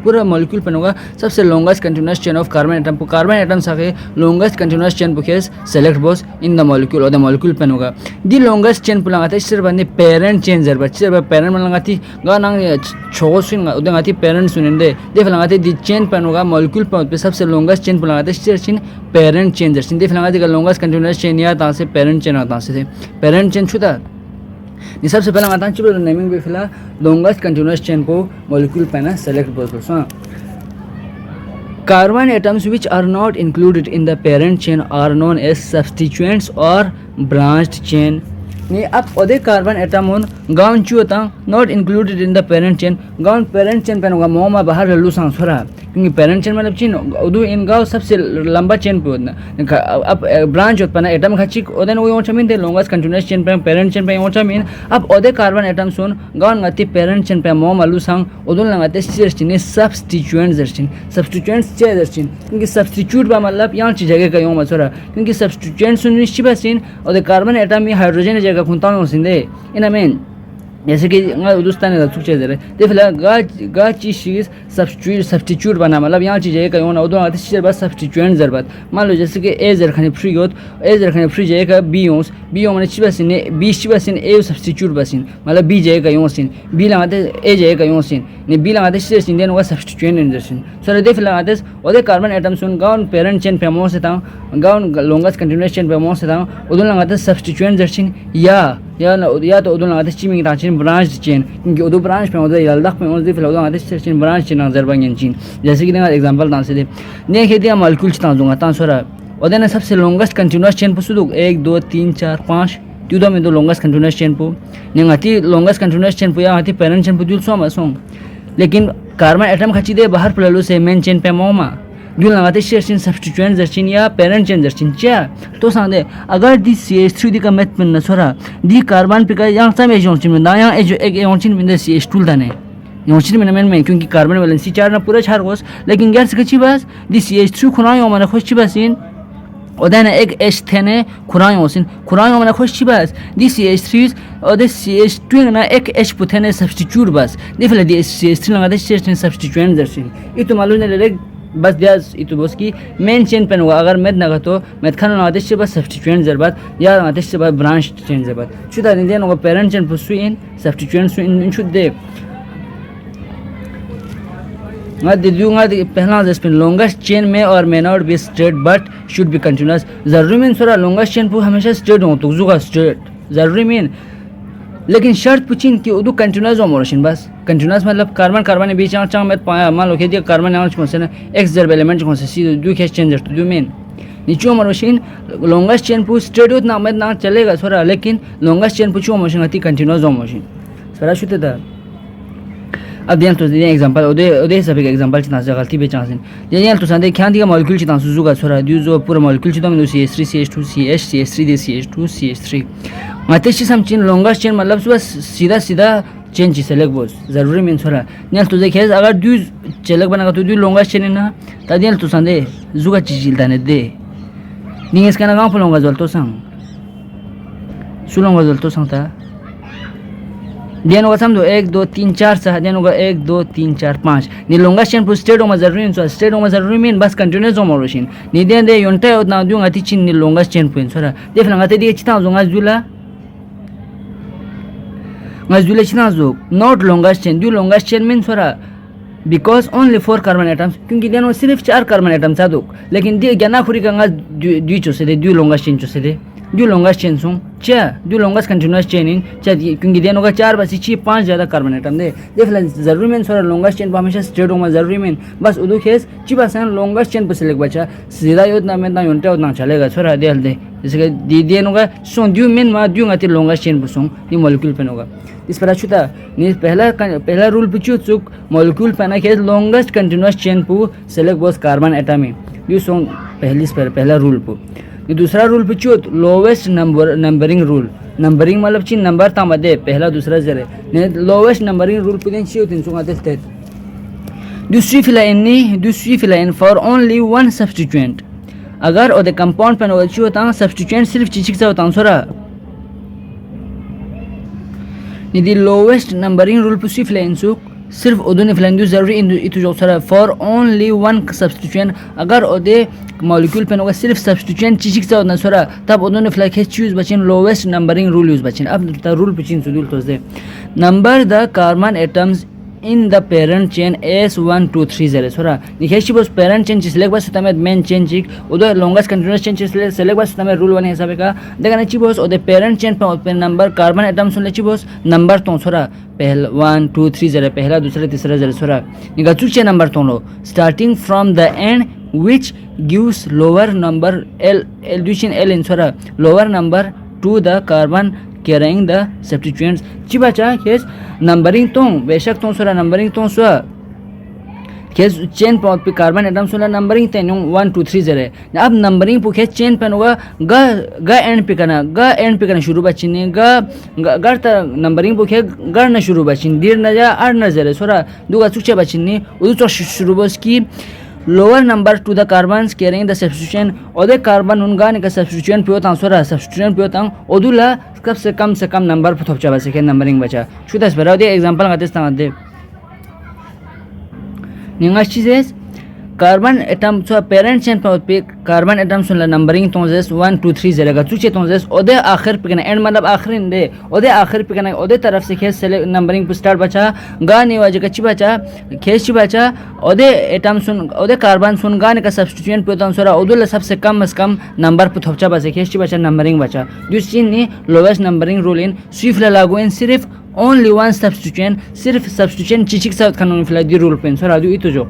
Speaker 1: पूरा मॉलिक्यूल पे होगा सबसे longest continuous chain of carbon atom साके लॉन्गेस्ट कंटिन्यूअस चेन पे सेलेक्ट बस इन द मॉलिक्यूल और द मॉलिक्यूल पे होगा दी लॉन्गेस्ट चेन पुला आते सिर्फ बंदे पेरेंट चेन जर बच्चे पेरेंट मन लगाती गा ना छो सुन उदे गाती पेरेंट सुन दे दे लगाते दी चेन पे होगा मॉलिक्यूल पे सबसे लॉन्गेस्ट चेन पुला आते सिर्फ पेरेंट चेन जर दे लगाते का लॉन्गेस्ट कंटिन्यूअस चेन या ता से पेरेंट चेन आता से पेरेंट चेन छुता ये सबसे पहला आता है नेमिंग पे फिलहाल लॉन्गेस्ट कंटिन्यूअस चेन को मॉलिक्यूल पे ना सेलेक्ट बस carbon atoms which are not included in the parent chain are known as substituents or branched chain ni अब ओदे कार्बन एटम होन गाउन चुता not included in the parent chain गाउन पेरेंट चेन पे होगा मोमा बाहर लल्लू सांस हो रहा क्योंकि पेरेंट चेन मतलब चीन उदू इन गाव सबसे लंबा चेन पे होना अब ब्रांच उत्पन्न एटम खची ओदे नो यों चमीन दे लॉन्गेस्ट कंटीन्यूअस चेन पे पेरेंट चेन पे यों चमीन अब ओदे कार्बन एटम सुन गाउन गति पेरेंट चेन पे मोमा लल्लू सांग उदुन लगाते सिर्चिन सब्स्टिट्यूएंट्स दर्शिन सब्स्टिट्यूएंट्स चे दर्शिन क्योंकि सब्स्टिट्यूट बा मतलब यहां चीज जगह का यों मसरा क्योंकि सब्स्टिट्यूएंट्स सुन निश्चित बसिन ओदे कार्बन एटम में हाइड्रोजन जगह खुंता में सिंदे इन में जैसे कि हिंदुस्तान में सुख चीज़ है तो फिलहाल गा चीज़ सब्स्टिट्यूट बना मतलब यहाँ चीज़ है कहीं ना उधर चीज़ बस सब्स्टिट्यूएंट ज़रूरत मान लो जैसे कि ए जरखाने फ्री हो ए जरखाने फ्री जाएगा बी ओस बी ओ मैंने चिबसिन बी चिबसिन ए सब्स्टिट्यूट बसिन मतलब बी जाएगा यूँ सिन बी लगाते ए जाएगा यूँ सिन ने बी लगाते चीज़ सिन देन होगा सब्स्टिट्यूएंट इंजर्सिन सर दे फिलहाल आते उधर कार्बन एटम सुन गाउन पेरेंट चेन पे मोह से था गाउन लॉन्गेस्ट कंटिन्यूअस चेन पे मोह से था उधर लगाते सब्स्टिट्यूएंट जर्सिन या तो उधर लगाते चिमिंग टाचिन ब्रांच चेन क्योंकि उधर ब्रांच पे उधर यलदक पे उधर फिलहाल उधर लगाते चिन ब्रांच चेन नजर बंगें चीन जैसे कि एग्जांपल तां से दे देखे दिया मॉलिक्यूल चिता दूंगा तां सोरा उधर ने सबसे लॉन्गेस्ट कंटिन्यूअस चेन पर सुदुक 1 2 3 4 5 ट्यूडो में दो लॉन्गेस्ट कंटिन्यूअस चेन पर नेगाती लॉन्गेस्ट कंटिन्यूअस चेन पर या आती पेरेंट चेन पर जुल सो लेकिन कार्बन एटम खची दे बाहर पड़लो से मेन चेन पे मोमा जुल लगाते शेरचिन सब्स्टिट्यूएंट जर्चिन या पेरेंट चेन जर्चिन चा तो सांदे अगर दी CH3 दी का मेथ पिन नसोरा दी कार्बन पे का yang sam एजोंचिन में दाया एजो एक एजोंचिन में CH2 दाने एजोंचिन में क्योंकि कार्बन वैलेंसी चार ना पूरा चार कोस लेकिन गैस कची बस दी CH3 खुनायो माने खुशी बसिन ओदा ने एक H थेने खुनायो माने खुशी बस दी CH3 और दी CH2 ना एक H पुथेने सब्स्टिट्यूट बस दी फिर दी CH3 लगाते शेरचिन सब्स्टिट्यूएंट जर्चिन ये तो मालूम है ले बस दियाज itu bos की मेन चेन पे होगा अगर मेद ना तो मेद खाना ना आदेश बस सब्स्टिट्यूएंट जरूरत या आदेश बस ब्रांच चेन जरूरत शुदा नहीं देना होगा पेरेंट चेन पुसु इन सब्स्टिट्यूएंट इन शुड दे दे दूंगा पहला जस्पिन लॉन्गेस्ट चेन में और may not be straight but should be continuous जरूरी मीन सोरा लॉन्गेस्ट चेन पर हमेशा स्ट्रेट हो तो जुगा स्ट्रेट जरूरी मीन लेकिन शर्त पूछिन कि उदू कंटिन्यूअस मोशन बस कंटिन्यूअस मतलब कार्बन के बीच चांग में पाया मान लो कि दिया कार्बन यहाँ कौन से ना एक्स जर एलिमेंट कौन से सीधे दो कैश चेंजर तो दो मेन नीचो मोशन लॉन्गेस्ट चेन पू स्ट्रेट उतना में ना चलेगा थोड़ा लेकिन लॉन्गेस्ट चेन पूछो मोशन आती कंटिन्यूअस मोशन थोड़ा शुद्ध था अब ध्यान तो दिया एग्जांपल ओदे सभी एग्जांपल चिता से गलती पे चांस है ध्यान तो संदे ख्यान दिया मॉलिक्यूल चिता सुजुगा छोरा दु जो पूरा मॉलिक्यूल चिता में CH3 CH2 CH CH3 दे CH2 CH3 मातेशी सम चेन लॉन्गेस्ट चेन मतलब बस सीधा चेन ची सेलेक्ट बोस जरूरी मीन छोरा ध्यान तो देखे अगर दु चेलक बना तो दु लॉन्गेस्ट चेन ना ता ध्यान तो संदे जुगा चिजिल दाने दे नी इसका ना गांव फलोंगा जल तो संग सुलंग गजल तो संगता देन होगा समझो 1 2 3 4 सह देन होगा 1 2 3 4 5 नि लॉन्गेस्ट चेन पु स्टेट ओमा जरूरी सो स्टेट ओमा जरूरी मीन बस कंटिन्यूस ओमा रोशिन नि देन दे योंटे ओद ना दुंगा ति चिन नि लॉन्गेस्ट चेन पुइन सोरा दे फलंगा ते दि चिता जोंगा जुला ngazule चिना जो नॉट लॉन्गेस्ट चेन दु लॉन्गेस्ट चेन मीन सोरा बिकॉज ओनली 4 कार्बन एटम्स क्योंकि देन वो सिर्फ 4 कार्बन एटम्स आ दो लेकिन दे गना खुरी का दु चोसे दे दु लॉन्गेस्ट चेन चोसे दे दो लॉन्गेस्ट चेन सुन चा दो लॉन्गेस्ट कंटिन्यूअस चेन इन चा क्योंकि देन होगा 4 बस 5 ज्यादा कार्बन एटम दे देख ले जरूरी में सोरा लॉन्गेस्ट चेन हमेशा स्ट्रेट होगा जरूरी में बस उदो केस चिबा सन लॉन्गेस्ट चेन पर सिलेक्ट बचा सीधा योद ना में ना योंटे उतना चलेगा सोरा दे दे जैसे कि दी देन होगा सो दो में मा दो ngati लॉन्गेस्ट चेन पुसुं नि मॉलिक्यूल पेन होगा इस पर छुता नि पहला रूल पुचु चुक मॉलिक्यूल पेन के लॉन्गेस्ट कंटिन्यूअस चेन पु सिलेक्ट बस कार्बन एटम यू सो पहला रूल पु दूसरा रूल पुचु लोवेस्ट नंबरिंग रूल नंबरिंग मतलब ची नंबर ता मध्ये पहला दूसरा जरे ने लोवेस्ट नंबरिंग रूल पुदेन ची होतिन सुंगा ते दूसरी feline for only one substituent अगर ओदे कंपाउंड पेन होची होता सब्स्टिट्यूएंट सिर्फ चिचिक से होता सोरा निदी लोवेस्ट नंबरिंग रूल पुसी फिलाइन सुक सिर्फ ओदोने फिलाइन दु जरूरी इन इतु जो सोरा फॉर ओनली वन सब्स्टिट्यूएंट अगर ओदे मॉलिक्यूल पेन होगा सिर्फ सब्स्टिट्यूएंट चिचिक से होता सोरा तब ओदोने फिलाइन के चूज बचिन लोवेस्ट नंबरिंग रूल यूज बचिन अब द रूल पिचिन सुदुल तो दे number the carbon atoms in the parent chain S1230 सोरा निखेशी बस parent chain सिलेक्ट बस तमे मेन चेन चिक उदो लॉन्गेस्ट कंटीन्यूअस चेन सिलेक्ट बस तमे रूल वन हिसाब का देखा ने चिबोस ओदे parent chain पे नंबर कार्बन एटम सुन ले चिबोस नंबर तो सोरा पहला 1 2 3 0 पहला दूसरा तीसरा 0 सोरा निगा चुचे नंबर तो लो starting from the end which gives lower number L addition L in सोरा lower number to the carbon carrying the substituents चिबाचा केस नंबरिंग तो बेशक तो सोरा नंबरिंग तो सो केस चेन पे कार्बन एटम सोला नंबरिंग ते 1 2 3 0 अब नंबरिंग पुखे चेन पे होगा ग एंड पे करना शुरू बचिने ग त नंबरिंग पुखे ग न शुरू बचिन दीर न जा आर न जरे सोरा दुगा चुचे बचिने उदु तो शुरू बस की lower number two the carbons carrying the substitution ओदे कार्बन उनगा ने का सब्स्टिट्यूशन पे होता सोरा सब्स्टिट्यूशन पे होता ओदुला से कम नंबर पुथपचा बस के नंबरिंग बचा छुदास बराव दे एग्जांपल गातेस्ता दे निंगा चीजेस कार्बन एटम सो पेरेंट चेन पे कार्बन एटम सुन नंबरिंग तो जस 1 2 3 0 चुचे तो जस ओदे आखिर पे एंड मतलब आखिर दे ओदे आखिर पे ओदे तरफ से खेस नंबरिंग पे स्टार्ट बचा गा निवाज का ची बचा खेस ची बचा ओदे एटम सुन ओदे कार्बन सुन गा ने का सब्स्टिट्यूएंट पे तो सोरा ओदुला सबसे कम नंबर पे थपचा बचा खेस ची बचा नंबरिंग बचा दिस चीन ने lowest numbering rule in Swift लागू इन सिर्फ ओनली वन सब्स्टिट्यूएंट सिर्फ सब्स्टिट्यूएंट चिचिक साथ कानून फिला दी रूल पे सोरा दु इतो जो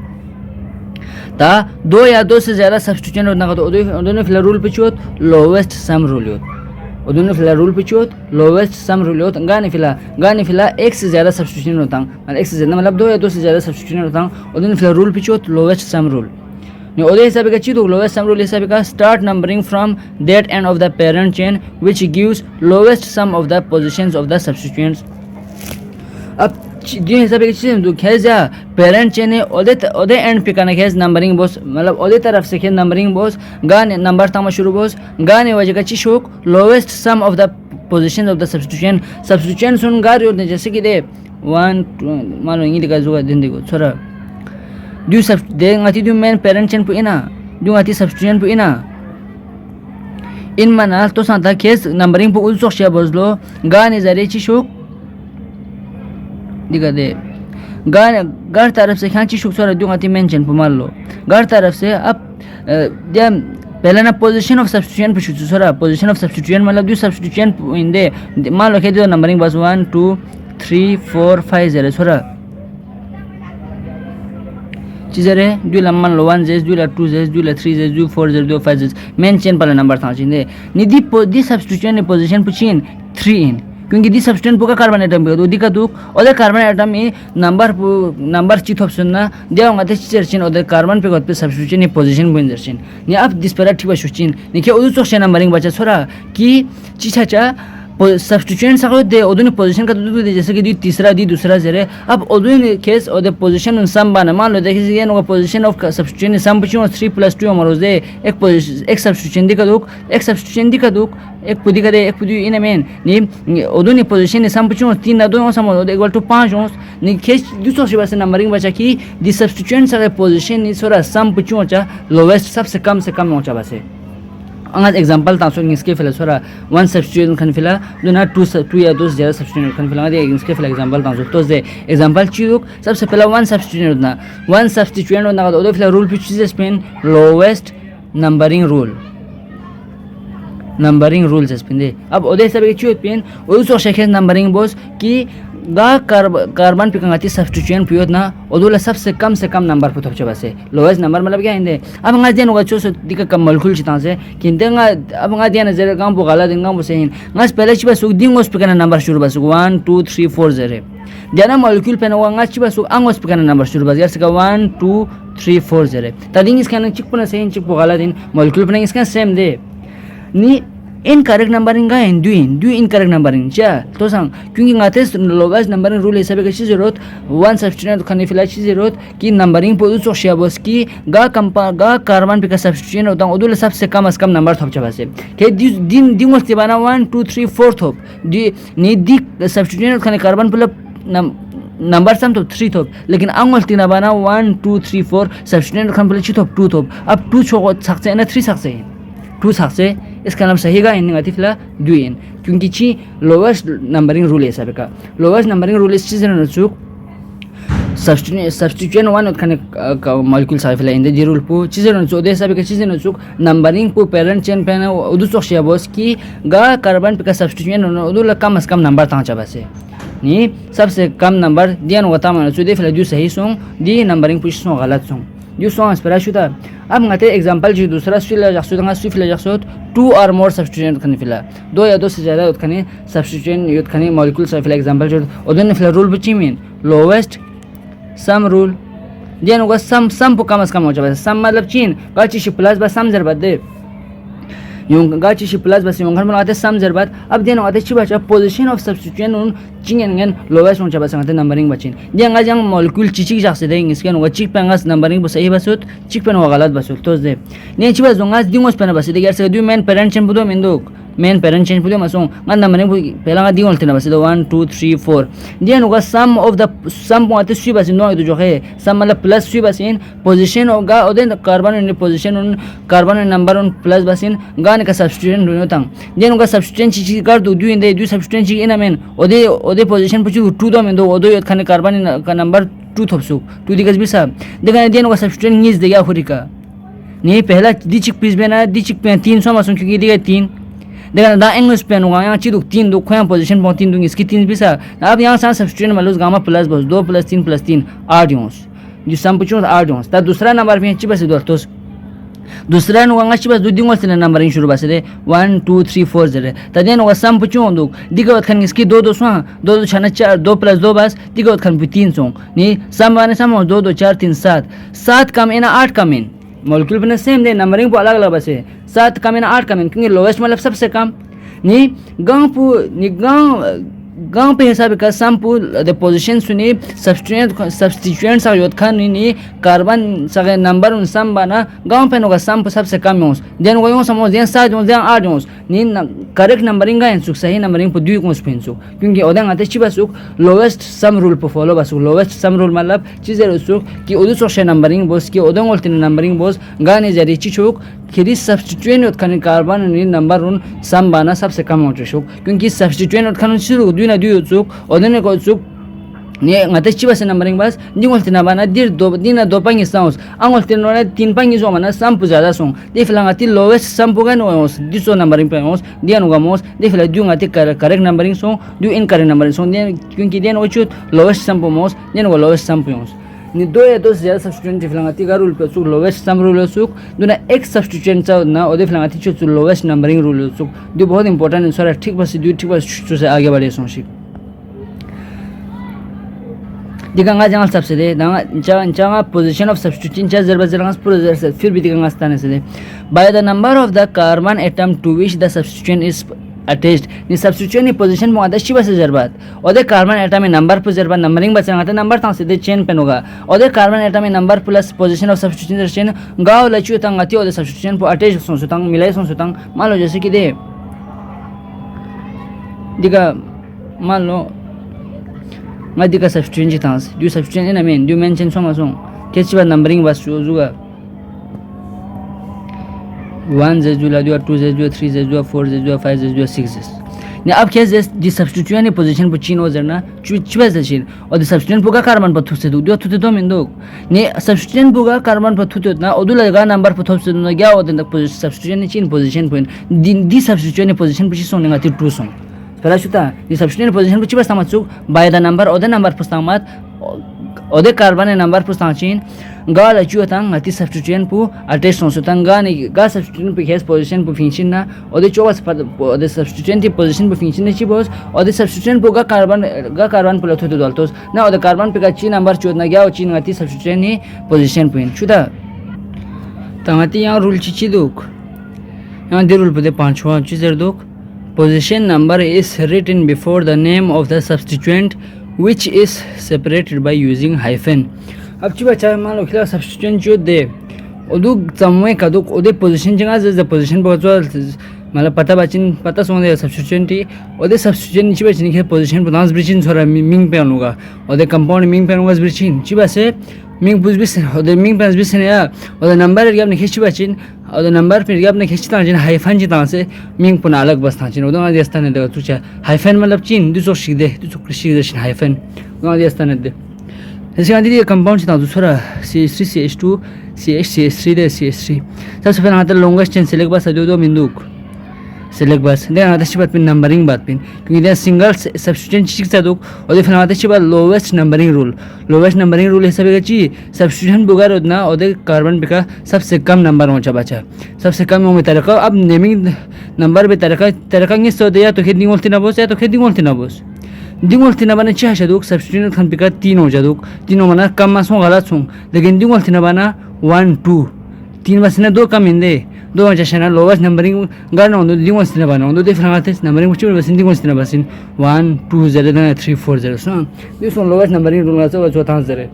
Speaker 1: ता दो या दो से ज्यादा सब्स्टिट्यूएंट होना का तो दोनों फिलहाल रूल पिछोत लोवेस्ट सम रूल होत दोनों फिलहाल रूल पिछोत लोवेस्ट सम रूल होत गाने फिलहाल एक से ज्यादा सब्स्टिट्यूएंट होता मतलब एक से ज्यादा मतलब दो या दो से ज्यादा सब्स्टिट्यूएंट होता दोनों फिलहाल रूल पिछोत लोवेस्ट सम रूल ने ओदे हिसाब का ची तो लोवेस्ट सम रूल हिसाब का start numbering from that end of the parent chain which gives lowest sum of the positions of the substituents अब जो हिसाब से चीज़ तो खेल जा पेरेंट चेन है ओदे एंड पे करना खेल नंबरिंग बॉस मतलब ओदे तरफ से खेल नंबरिंग बॉस गाने नंबर तमा शुरू बॉस गाने वजह का चीज होक lowest sum of the position of the substituent सुन गा रहे जैसे कि दे 1 2 मानो ये दिखा जुगा दिन देखो छोरा दु सब दे ngati दु मेन पेरेंट चेन पे इना दु ngati सब्स्टिट्यूएंट पे इना इन मना तो सांता खेस नंबरिंग पे उल सोचिया बजलो गाने जरे चीज होक दिखा दे गार तरफ से खांची शुक सोरा दूंगा ती मेंशन पे मान लो गार तरफ से अब जब पहले ना पोजीशन ऑफ सब्स्टिट्यूएंट पे शुरू सोरा पोजीशन ऑफ सब्स्टिट्यूएंट मतलब दो सब्स्टिट्यूएंट इन दे मान लो के दो नंबरिंग बस 1 2 3 4 5 0 सोरा चीज़ रे दो लम्बन लो 1 जेस दो ला 2 जेस दो ला 3 जेस दो 4 जेस दो 5 जेस मेंशन पहले नंबर था चिंदे निधि दी सब्स्टिट्यूएंट ने पोजीशन पुचिन 3 इन क्योंकि दी सब्स्टिट्यूएंट पुका कार्बन एटम पे दिका दुक ओदे कार्बन एटम में नंबर चित ऑप्शन ना देवा गते चर्चिन ओदे कार्बन पे गत पे सब्स्टिट्यूएंट ने पोजीशन बन जर्चिन ने अब दिस पर ठीक बसुचिन ने के ओदु चोक्से नंबरिंग बचा छोरा कि चिछाचा सब्स्टिट्यूएंट सको दे ओदुन पोजीशन का दे जैसे कि दी तीसरा दी दूसरा जरे अब ओदुन केस ओदे पोजीशन उन सम बना मान लो देखिए ये नो पोजीशन ऑफ सब्स्टिट्यूएंट सम पुछो 3 + 2 हमारो दे एक पोजीशन एक सब्स्टिट्यूएंट दी का दुक एक सब्स्टिट्यूएंट दी का दुक एक पुदी का दे एक पुदी इन मेन नि ओदुन पोजीशन सम पुछो 3 ना 2 सम इक्वल टू 5 हो नि केस दूसरा से बस नंबरिंग बचा कि दी सब्स्टिट्यूएंट सके पोजीशन नि सोरा सम पुछो चा लोवेस्ट सबसे कम हो चा बस अंगत एग्जांपल तासो इसके फिला सोरा वन सब्स्टिट्यूएंट खन फिला दुना टू या दो जरा सब्स्टिट्यूएंट खन फिला दे इसके फिला एग्जांपल तासो तो दे एग्जांपल चीरुक सबसे पहला वन सब्स्टिट्यूएंट ना वन सब्स्टिट्यूएंट ना ओदो फिला रूल पिच इज स्पेन लोवेस्ट नंबरिंग रूल जस्पिन दे अब ओदे सब के चुत पेन ओसो शेखे नंबरिंग बोस कि गा कार्बन पिकंगाती सब्स्टिट्यूएंट पियोत ना ओदोला सबसे कम नंबर पुथप छबा से लोवेस्ट नंबर मतलब क्या हिंदे अब nga den ga choso dika kamal khul chita se kinde nga अब nga den zere gam bo gala den gam bo sein nga pele chiba su dingos pikana number shuru bas 1 2 3 4 zere jana molecule pe nga chiba su angos pikana number shuru bas yarsa 1 2 3 4 zere ta ding iskana chikpuna sein chik bo gala din molecule pe iska same de ni incorrect numbering का दो incorrect numbering चा तो सांग क्योंकि गाते lowest numbering rule हिसाब के जरूरत वन सब्स्टिट्यूएंट खाने फिला चीज जरूरत कि नंबरिंग पोजु सोशिया बस की गा कार्बन पे का सब्स्टिट्यूएंट होता है उदुल सबसे कम नंबर थप छबा से के दिन दिमोस बना 1 2 3 4 थप दी नि दी सब्स्टिट्यूएंट खाने कार्बन पे नंबर सम तो 3 थप लेकिन अंगल तीना बना 1 2 3 4 सब्स्टिट्यूएंट खाने पे 3 थप 2 थप अब 2 छो सकते ना 3 सकते 2 सकते इसका नाम सही का इन फिला 2 इन क्योंकि ची लोवेस्ट नंबरिंग रूल है सबका लोवेस्ट नंबरिंग रूल इस चीज न चुक सब्स्टिट्यूएंट वन खाने मॉलिक्यूल सा फिला इन द रूल पु चीज न चो दे सबका चीज न चुक नंबरिंग पु पेरेंट चेन पे ना उदु सोशिया बस की गा कार्बन पे का सब्स्टिट्यूएंट न उदु कम से कम नंबर ता चा बसे नि सबसे कम नंबर दिया वता मन चो दे फिला दु सही सोंग दी नंबरिंग पुश सो गलत सोंग जो सॉन्ग स्पेरा शुदा अब ngate एग्जांपल जी दूसरा स्विला जासु दंगा स्विला जासु 2 और मोर सब्स्टिट्यूएंट खने फिला 2 या 2 से ज्यादा खने सब्स्टिट्यूएंट युत खने मॉलिक्यूल सा फिला एग्जांपल जो ओदन फिला रूल बची mean lowest sum rule then वो सम को कम से कम हो जाए सम मतलब चीन गाची प्लस बस सम जर बदे yung gachi shi plus bas yung kan ate sum zer bat ab den ate chi bacha position of substituent un chingen ngen lowest un chaba sangate numbering bachin den ga jang molecule chi jakse de ingis ken wa chi pangas numbering bas sahi basut chi pen wa galat basut to de ne chi bas zongas dingos pen bas de gerse du main parent chen budo menduk main parent change pulo masong ngan numbering pela nga dingol tina bas 1 2 3 4 den ga sum of the sum ate shi bas no do jo he sum mala plus shi bas in position of ga oden carbon in position un carbon number un plus bas in ga का substituent होनो तंग then का substituent ची कर दो इन दे दु substituent ची इन main ओदे पोजीशन पुचु 2 दो में दो ओदो यत खाने कार्बन का नंबर 2 थपसु 2 दिगस भी सब देखा देन का सब्स्टिट्यूएंट निज देगा खुरिका नहीं पहला दिचिक पीस बेना दिचिक पे 300 मासुं क्योंकि दिगा 3 देखा दा इंग्लिश पे नुगा यहां ची दु 3 दो खोया पोजीशन पो 3 दूंगी इसकी 3 भी सब अब यहां सा सब्स्टिट्यूएंट मालूस गामा प्लस बस 2 + 3 + 3 8 योंस जो सम पुचु 8 योंस ता दूसरा नंबर पे ची बस दो दूसरा नुगा ची बस दु दिंगो से नंबरिंग शुरू बस दे 1 2 3 4 जरे तदे नुगा सम पुचु दु दिगवत खन इसकी 2 2 2 2 छना 4 2 + 2 बस दिगवत खन 3 सो नि सम बने सम 2 2 4 3 7 7 कम इन 8 कम इन मॉलिक्यूल बने सेम दे नंबरिंग अलग अलग बस 7 कम इन 8 कम इन क्योंकि लोवेस्ट मतलब सबसे कम नि गांव पे हिसाब का सैंपल द पोजीशन सुनी सब्स्टिट्यूएंट सा योत खान नि कार्बन सगे नंबर उन सम बना गांव पे नोगा सम सबसे कम होस देन वो यो समझ देन 7 देन 8 होस नि करेक्ट नंबरिंग का सुख सही नंबरिंग पे 2 को स्पेंसु क्योंकि ओदन आते छी बसुक लोवेस्ट सम रूल पे फॉलो बसुक लोवेस्ट सम रूल मतलब चीज रसुक कि ओदु सोशे नंबरिंग बोस कि ओदन ओल्ट नंबरिंग बोस गाने जरी छी छुक खिरी सब्स्टिट्यूएंट योत खान कार्बन नि नंबर उन सम बना सबसे कम हो छुक क्योंकि सब्स्टिट्यूएंट योत खान शुरू दुना दु चुक ओदन को चुक ने ngate chiba se numbering bas dingol tina bana dir do dina do pangi sounds angol tin no 3 pangi zo mana sampu jada song de filanga ti lowest sampu gan os diso numbering pe os dian gamos de fila du ngate correct numbering song du incorrect numbering song den kyunki den ochut lowest sampu mos den go lowest sampu os ni do ya dos ज्यादा substituent filanga ti garul pe suk lowest sum rule suk duna एक substituent चा ना ओदे filanga ti chu lowest numbering rule suk du बहुत important answer है ठीक बस du ठीक बस से आगे बढ़े सो शिक दिगंगा जंगल सबसे दे जंगा पोजीशन ऑफ सब्स्टिट्यूएंट चा जरबा जरंगा पूरा से फिर भी दिगंगा स्थान से दे by the number of the carbon atom to which the substituent is attached नि सब्स्टिट्यूएंट नि पोजीशन में आता शिवा से जरबात ओदे कार्बन एटम में नंबर पर जरबात नंबरिंग बचना था नंबर ता से चेन पेन होगा ओदे कार्बन एटम में number plus position of substitution chain गाव लचू तंग ओदे सब्स्टिट्यूशन पर अटैच सोंसुतंग मिलाई सोंसुतंग मान लो जैसे कि दे दिगा मान लो दिगा सब्स्टिट्यूएंट जितांस दु सब्स्टिट्यूएंट इन मेन दु मेंशन सोंग सोंग केचिबा नंबरिंग बस जुगा 1 जेजुला 2 जेजुला 3 जेजुला 4 जेजुला 5 जेजुला 6 ने अब क्या दी सब्स्टिट्यूएंट ने पोजीशन पर चीन ओजरना चुचबा जचिन और दी सब्स्टिट्यूएंट पुगा कार्बन पर थुसे दु थुते तो मिंदो ने सब्स्टिट्यूएंट पुगा कार्बन पर थुते ना ओदु लगा नंबर पर थुसे न गया ओदन सब्स्टिट्यूएंट ने चीन पोजीशन पर दी सब्स्टिट्यूएंट ने पोजीशन पर सोंग नेगा 2 सोंग पहला शुता दी सब्स्टिट्यूएंट पोजीशन पर चिबा सामचुक बाय द नंबर ओदे नंबर पुस्तामत ओदे कार्बन ने नंबर पुस्ताचिन गा लचू तंग अति सब्स्टिट्यूएंट पु अटैच सोंसुतंग गा ने गा सब्स्टिट्यूएंट पे केस पोजीशन पु फंक्शन ना ओदे चोवस ओदे सब्स्टिट्यूएंट पोजीशन पु फंक्शन ने चिबोस ओदे सब्स्टिट्यूएंट पु गा कार्बन पु लथु दलतोस ना ओदे कार्बन पे का ची नंबर चोदना गया ओ ची अति सब्स्टिट्यूएंट ने पोजीशन पु छुदा तंगति यहां रूल चिची दुक यहां दे रूल पे पांचवा चीजर दुक position number is written before the name of the substituent which is separated by using hyphen अब चिबा चा मान लो खिला सब्स्टिट्यूएंट जो दे ओदु समवे का दो ओदे पोजीशन जगह ज पोजीशन पहुंचो मतलब पता सोंग दे सब्स्टिट्यूएंट ओदे सब्स्टिट्यूएंट चिबा चिन के पोजीशन पर दांस ब्रिचिन छोरा मिंग पे अनुगा ओदे कंपाउंड मिंग पे अनुगा ब्रिचिन चिबा से मिंग बुझ बिस ओदे मिंग पे बिस ने या ओदे नंबर गैप ने खिचिबा चिन ओदे नंबर पे गैप ने खिचता जिन हाइफन जिता से मिंग पुना अलग बसता चिन ओदो आदि स्थान ने तुचा हाइफन मतलब चिन दुसो शिदे दुसो कृषि दे हाइफन ओदो आदि स्थान दे जैसे आदि ये कंपाउंड चिता दूसरा CH3 CH2 CH3 दे CH3 सबसे पहले आता लॉन्गेस्ट चेन सेलेक्ट बस दो मिंदुक सेलेक्ट बस दे आते छी बात पे नंबरिंग बात पे क्योंकि दे सिंगल सब्स्टिट्यूएंट चिक दुक और दे आते छी बात लोवेस्ट नंबरिंग रूल हिसाब से ची सब्स्टिट्यूएंट बुगार उतना और दे कार्बन पे का सबसे कम नंबर होचा बचा सबसे कम में तरका अब नेमिंग नंबर पे तरका नि सो दे या तो खेदिंग बोलती ना बोस या तो खेदिंग बोलती ना बोस दिंगोल तिना बना चाह शदुक सब्स्टिट्यूएंट खान पिका 3 हो जादुक 3 मना कम मासों गलत सोंग लेकिन दिंगोल तिना बना 1 2 3 बस ने 2 कम इंदे 2 जैसे लोवेस्ट नंबरिंग गाना होंदो दिंगोल तिना बना होंदो दे फ्रांगाते नंबरिंग मुझे बस दिंगोल तिना बस 1 2 0 3 4 0 so this one lowest numbering rule तो चौथा जरे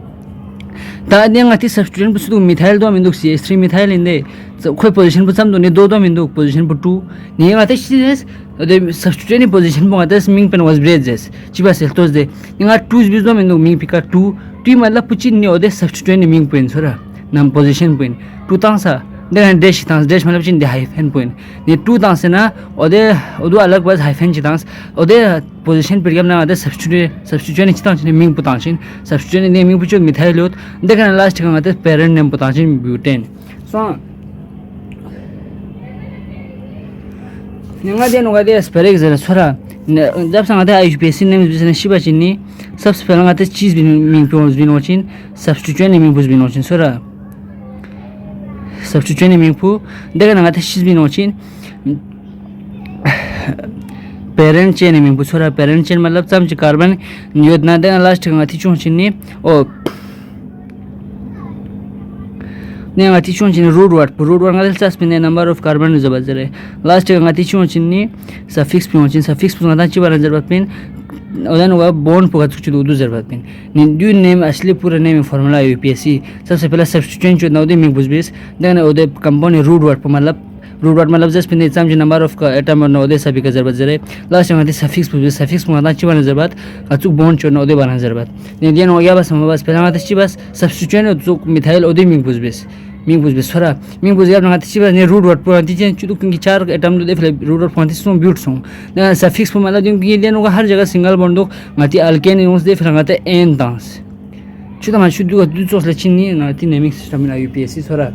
Speaker 1: तादियांग अति सब्स्टिट्यूएंट पर सुदु मिथाइल दो मिंदुक CH3 मिथाइल इंदे कोई पोजीशन पर सम दो ने 2 मिंदुक पोजीशन पर 2 ने आते चीजेस the substituent position po atas ming pen was bridges chiba seltos de ninga 2 bizdo mendo ming pika 2 मतलब पुचिन ने ओदे सब्स्टिट्यूएंट मिंग पॉइंट छोरा नाम position point 2 Tansa they dash मतलब चिन दे हाइफन पॉइंट ने 2 तांसे ना ओदे ओदो अलग बस हाइफन चितांस ओदे पोजीशन पर ना ओदे सब्स्टिट्यूएंट चितांस ने मिंग पुतांसिन सब्स्टिट्यूएंट ने मिंग पुचो मिथाइल होत देखना लास्ट का आते पेरेंट नेम पुतांसिन ब्यूटेन सो निंगा दे नुगा दे स्पेरिक जरा छोरा जब संगाते आईपीएससी नेम बिजनेस शिबा चिन्नी सबसे पहले आते चीज मिंग पोज बिनोचिन सब्स्टिट्यूएंट मिंग पोज बिनोचिन छोरा सब्स्टिट्यूएंट मिंग पो देखना आते चीज बिनोचिन पेरेंट चेन मिंग पो छोरा पेरेंट चेन मतलब चमच कार्बन योजना देना लास्ट का आती चोंचिनी ओ ने ngati chon chin root word ngal chas pin number of carbon is bazare last ngati chon chin ni suffix ngata chi baran zarbat pin odan wa bond poga chu du zarbat pin ni du name asli pura name formula UPSC सबसे पहले substituent जो नौदे Ming बुझबिस then ओदे compound root word मतलब just pin exam जो number of atom और नौदे सभी का जरबत जरे लास्ट में सफिक्स में आची बना जरबत अचुक बॉन्ड चो नौदे बना जरबत ने दियन हो गया बस पहला आते छी बस सब्स्टिट्यूएंट जो मिथाइल ओदे मिंग बुझबिस छोरा मिंग बुझ गया आते छी बस ने रूट वर्ड पर दिजे चुदु कि 4 एटम दे फले रूट वर्ड पॉइंट सो ब्यूट सो ने सफिक्स में मतलब दिन कि देन होगा हर जगह single bond ngati alkane use दे फ्रंगाते एन दांस चुदा मा शुद्ध दु चोस ले चिन्नी ngati naming system in UPSC छोरा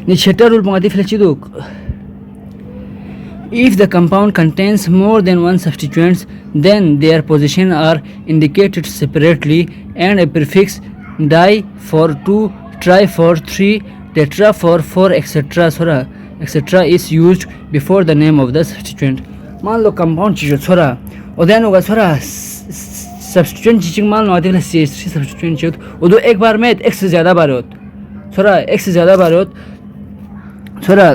Speaker 1: ni cheta rule pangati flechiduk if the compound contains more than one substituents then their position are indicated separately and a prefix di for 2 tri for 3 tetra for 4 etc is used before the name of the substituent मान लो compound चीज छोरा ओदेन होगा छोरा substituent चीज मान लो आते CH3 substituent चीज वो एक बार में एक से ज्यादा बार होत छोरा एक से ज्यादा बार होत छोरा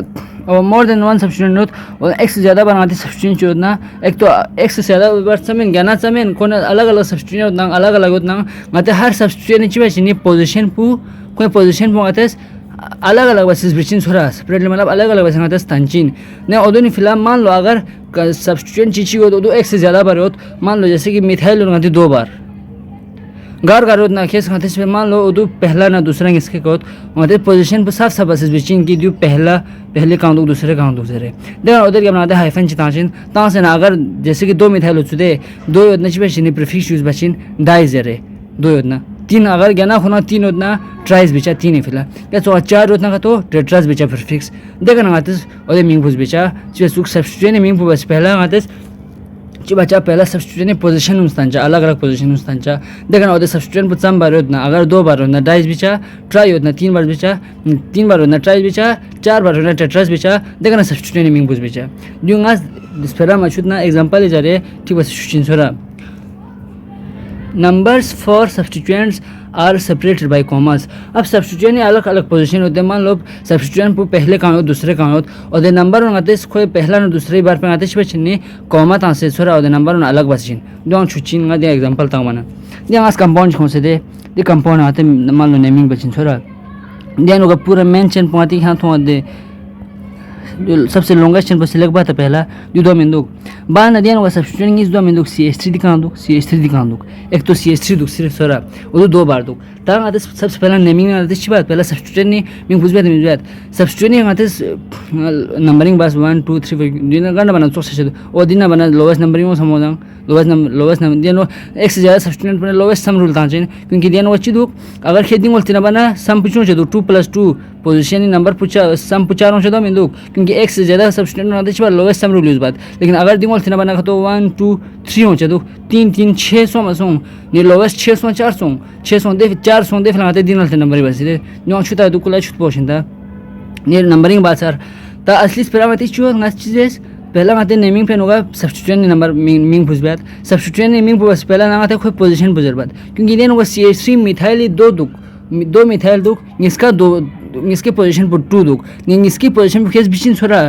Speaker 1: और मोर देन वन सब्स्टिट्यूएंट होत और एक से ज़्यादा बनाते सब्स्टिट्यूएंट होत ना एक तो एक से ज़्यादा बार समेन ज्ञाना समेन कौन अलग अलग सब्स्टिट्यूएंट होत ना अलग अलग होत ना मते हर सब्स्टिट्यूएंट ची बचिनी पोजीशन पु कोई पोजीशन पु आते अलग अलग बसेस बिचिन छोरा सेपरेटली मतलब अलग अलग बसेस आते तंचिन ने ओदोनी फिलहाल मान लो अगर सब्स्टिट्यूएंट चीची हो तो एक से ज़्यादा बार होत मान लो जैसे कि मिथाइल होती 2 बार गार गार होत ना केस खाते से मान लो उदू पहला ना दूसरा इसके कोत मतलब पोजीशन पर साफ साफ बसेस बिचिन की दू पहले काउंट दूसरे काउंट दूसरे देखो उधर क्या बनाते हाइफन चिताचिन ता से ना अगर जैसे कि 2 मिथाइल होत दे 2 योजना ची बचिन प्रीफिक्स यूज बचिन डाई जरे 2 योजना 3 अगर ज्ञाना होना 3 होतना ट्राइस बिचा 3 है फिलहाल क्या तो 4 होतना का तो टेट्रास बिचा प्रीफिक्स देखो ना आते और मिंग पुस बिचा जो सुख सब्स्टिट्यूएंट मिंग पुस पहला आते जो बच्चा पहला सब्स्टिट्यूएंट पोजीशन उस्तांचा अलग अलग पोजीशन उस्तांचा देखना होते सब्स्टिट्यूएंट पर सम बार होतना अगर 2 बार होना डाइस बिचा ट्राई होतना 3 बार बिचा 3 बार होना ट्राइस बिचा 4 बार होना टेट्रास बिचा देखना सब्स्टिट्यूएंट मिंग पुस बिचा जुंगा स्पेरा मचुतना एग्जांपल जा रहे ठीक बस सुचिनसोरा numbers for substituents are separated by commas अब सब्स्टिट्यूएंट अलग अलग पोजीशन होते हैं मान लो सब्स्टिट्यूएंट पहले काउंट दूसरे काउंट और दे नंबर आते कोई पहला ना दूसरी बार पे आते छिने कॉमा ता से छोरा और नंबर अलग बसिन दो छुचिन दे एग्जांपल ता माना दे आस कंपाउंड खोसे दे कंपाउंड आते मान लो नेमिंग बचिन छोरा दे नो पूरा मेन चेन पाती हां तो दे जो सबसे लॉन्गेस्ट चेन पर सिलेक्ट बात है पहला जो 2 मिनट बाद नदियां होगा सब्स्टिट्यूएंट इस 2 मिनट CH3 दिखा दो CH3 दिखा दो एक तो CH3 दुख सिर्फ सरा वो 2 बार दो तब आते सबसे पहला नेमिंग में आते अच्छी बात पहला सब्स्टिट्यूएंट नहीं मैं कुछ बात सब्स्टिट्यूएंट नहीं आते नंबरिंग बस 1 2 3 दिन करना बना तो से और दिन बना लोवेस्ट नंबरिंग में समझा लोवेस्ट नंबर दिनो एक से ज़्यादा सब्स्टिट्यूएंट पर लोवेस्ट सम रूल था क्योंकि दिनो अच्छी दो अगर खेती बोलती ना बना सम पूछूँ चलो 2 + 2 पोजीशन नंबर पूछा सम पूछा रहा हूँ चलो मैं दो क्योंकि एक से ज़्यादा सब्स्टिट्यूएंट बनाते हैं लोवेस्ट सम रूल यूज बात लेकिन अगर दिन बोलती ना बना तो 1 2 3 हो चलो 3 3 600 में सो ये लोवेस्ट 600 400 दे 400 दे फिर दिन बोलते नंबर बस दे जो छुता तो कुल छुट पोषण था ये नंबरिंग बात सर तो असली स्पेरा में चूँ चीज़ पहला आते नेमिंग पेन होगा सब्स्टिट्यूएंट नंबर मिंग पुछ बात सब्स्टिट्यूएंट नेमिंग पुछ पहला नाम आता है कोई पोजीशन पुजर बात क्योंकि देन होगा CH3 मिथाइल 2 मिथाइल दुख इसका 2 इसके पोजीशन पर 2 दुख इसकी पोजीशन पर केस बिचिन छोरा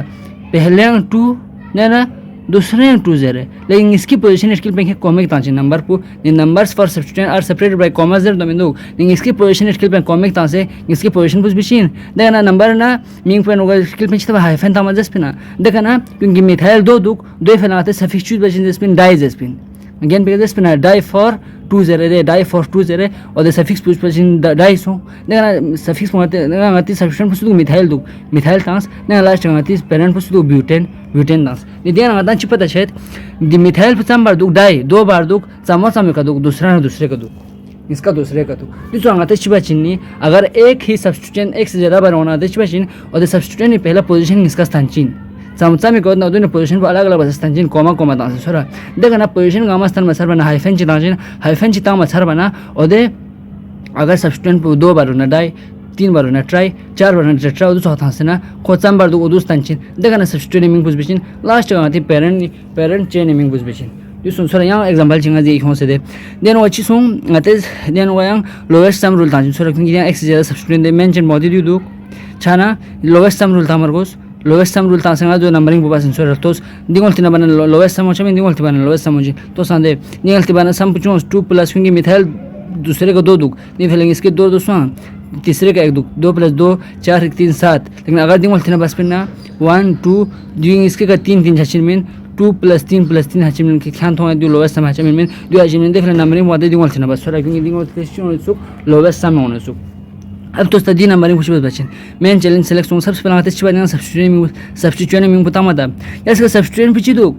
Speaker 1: पहले 2 ना दूसरे 2 जरे लेकिन इसकी पोजीशन इसके पे कॉमिक तांचे नंबर पु numbers for substituent are separated by comma जर दो दो लेकिन इसकी पोजीशन इसके पे कॉमिक तांसे इसकी पोजीशन पुछ बिचिन देखना नंबर ना मिंग पे होगा इसके पे तो हाइफन ता मजस पे ना देखना क्योंकि मिथाइल 2 दुख 2 फनाते सफिक्स चूज बचिन स्पिन डाई स्पिन again पे this spin die for 2 0 दे die for 2 0 और the suffix push position die so देखना suffix माते देखना आती सब्स्टिट्यूएंट पुछ दो मिथाइल तांस ना लास्ट आती पेरेंट पुछ दो ब्यूटेन तांस ये देना आता चिपता शायद द मिथाइल पुछ बार दो डाई 2 बार दो सामने का दो दूसरे का दो इसका दूसरे का तो दूसरा आते चिपा चिन्नी अगर एक ही सब्स्टिट्यूएंट एक से ज़्यादा बार होना आते चिपा चिन्ह और द सब्स्टिट्यूएंट ने पहला पोजीशन इसका स्थान चिन्ह समझा में कहते ना पोजीशन पर अलग अलग बसस्तान जिन कॉमा दांस छोरा देखना पोजीशन गामा स्थान मसर बना हाइफन चिता मसर बना और दे अगर सब्स्टिट्यूएंट 2 बार होना डाई 3 बार होना ट्राई 4 बार होना टेट्रा उदू चौथा से ना खोचम बार दो उदू स्थान चिन देखना सब्स्टिट्यूएंट नेमिंग पुछ बिचिन लास्ट आती पेरेंट चेन नेमिंग पुछ बिचिन जो सुन छोरा यहाँ एग्जांपल चिंगा जी हो से दे देन अच्छी सुन आते देन वो यहाँ लोवेस्ट सम रूल तांचिन छोरा क्योंकि यहाँ एक से ज़्यादा सब्स्टिट्यूएंट दे मेंशन मौजूद दू दो छाना लोवेस्ट सम रूल था मरगोस लोवेस्ट सम रूल तांसेंगा जो नंबरिंग बुबा सेंसर तो दिंगल तिना बना लोवेस्ट सम होचे में दिंगल ति बना लोवेस्ट सम होचे तो सांदे दिंगल ति बना सम पुछो 2 प्लस क्योंकि मिथाइल दूसरे का 2 दुख नहीं फैलेंगे इसके 2 2 तीसरे का 1 दुख 2 + 2 4 1 3 7 लेकिन अगर दिंगल तिना बस पिना 1 2 दिंग इसके का 3 3 हचिन में 2 + 3 + 3 हचिन में के ख्यान तो जो लोवेस्ट सम हचिन में जो हचिन में देख ले नंबरिंग वादे दिंगल तिना बस छोरा क्योंकि दिंगल क्वेश्चन सो लोवेस्ट सम होने सो अब तो स्टडी नंबरिंग कुछ बच्चन मेन चैलेंज सेलेक्ट हों सबसे पहले आते हैं सब्स्टिट्यूएंट में बता मत या इसका सब्स्टिट्यूएंट पीछे दो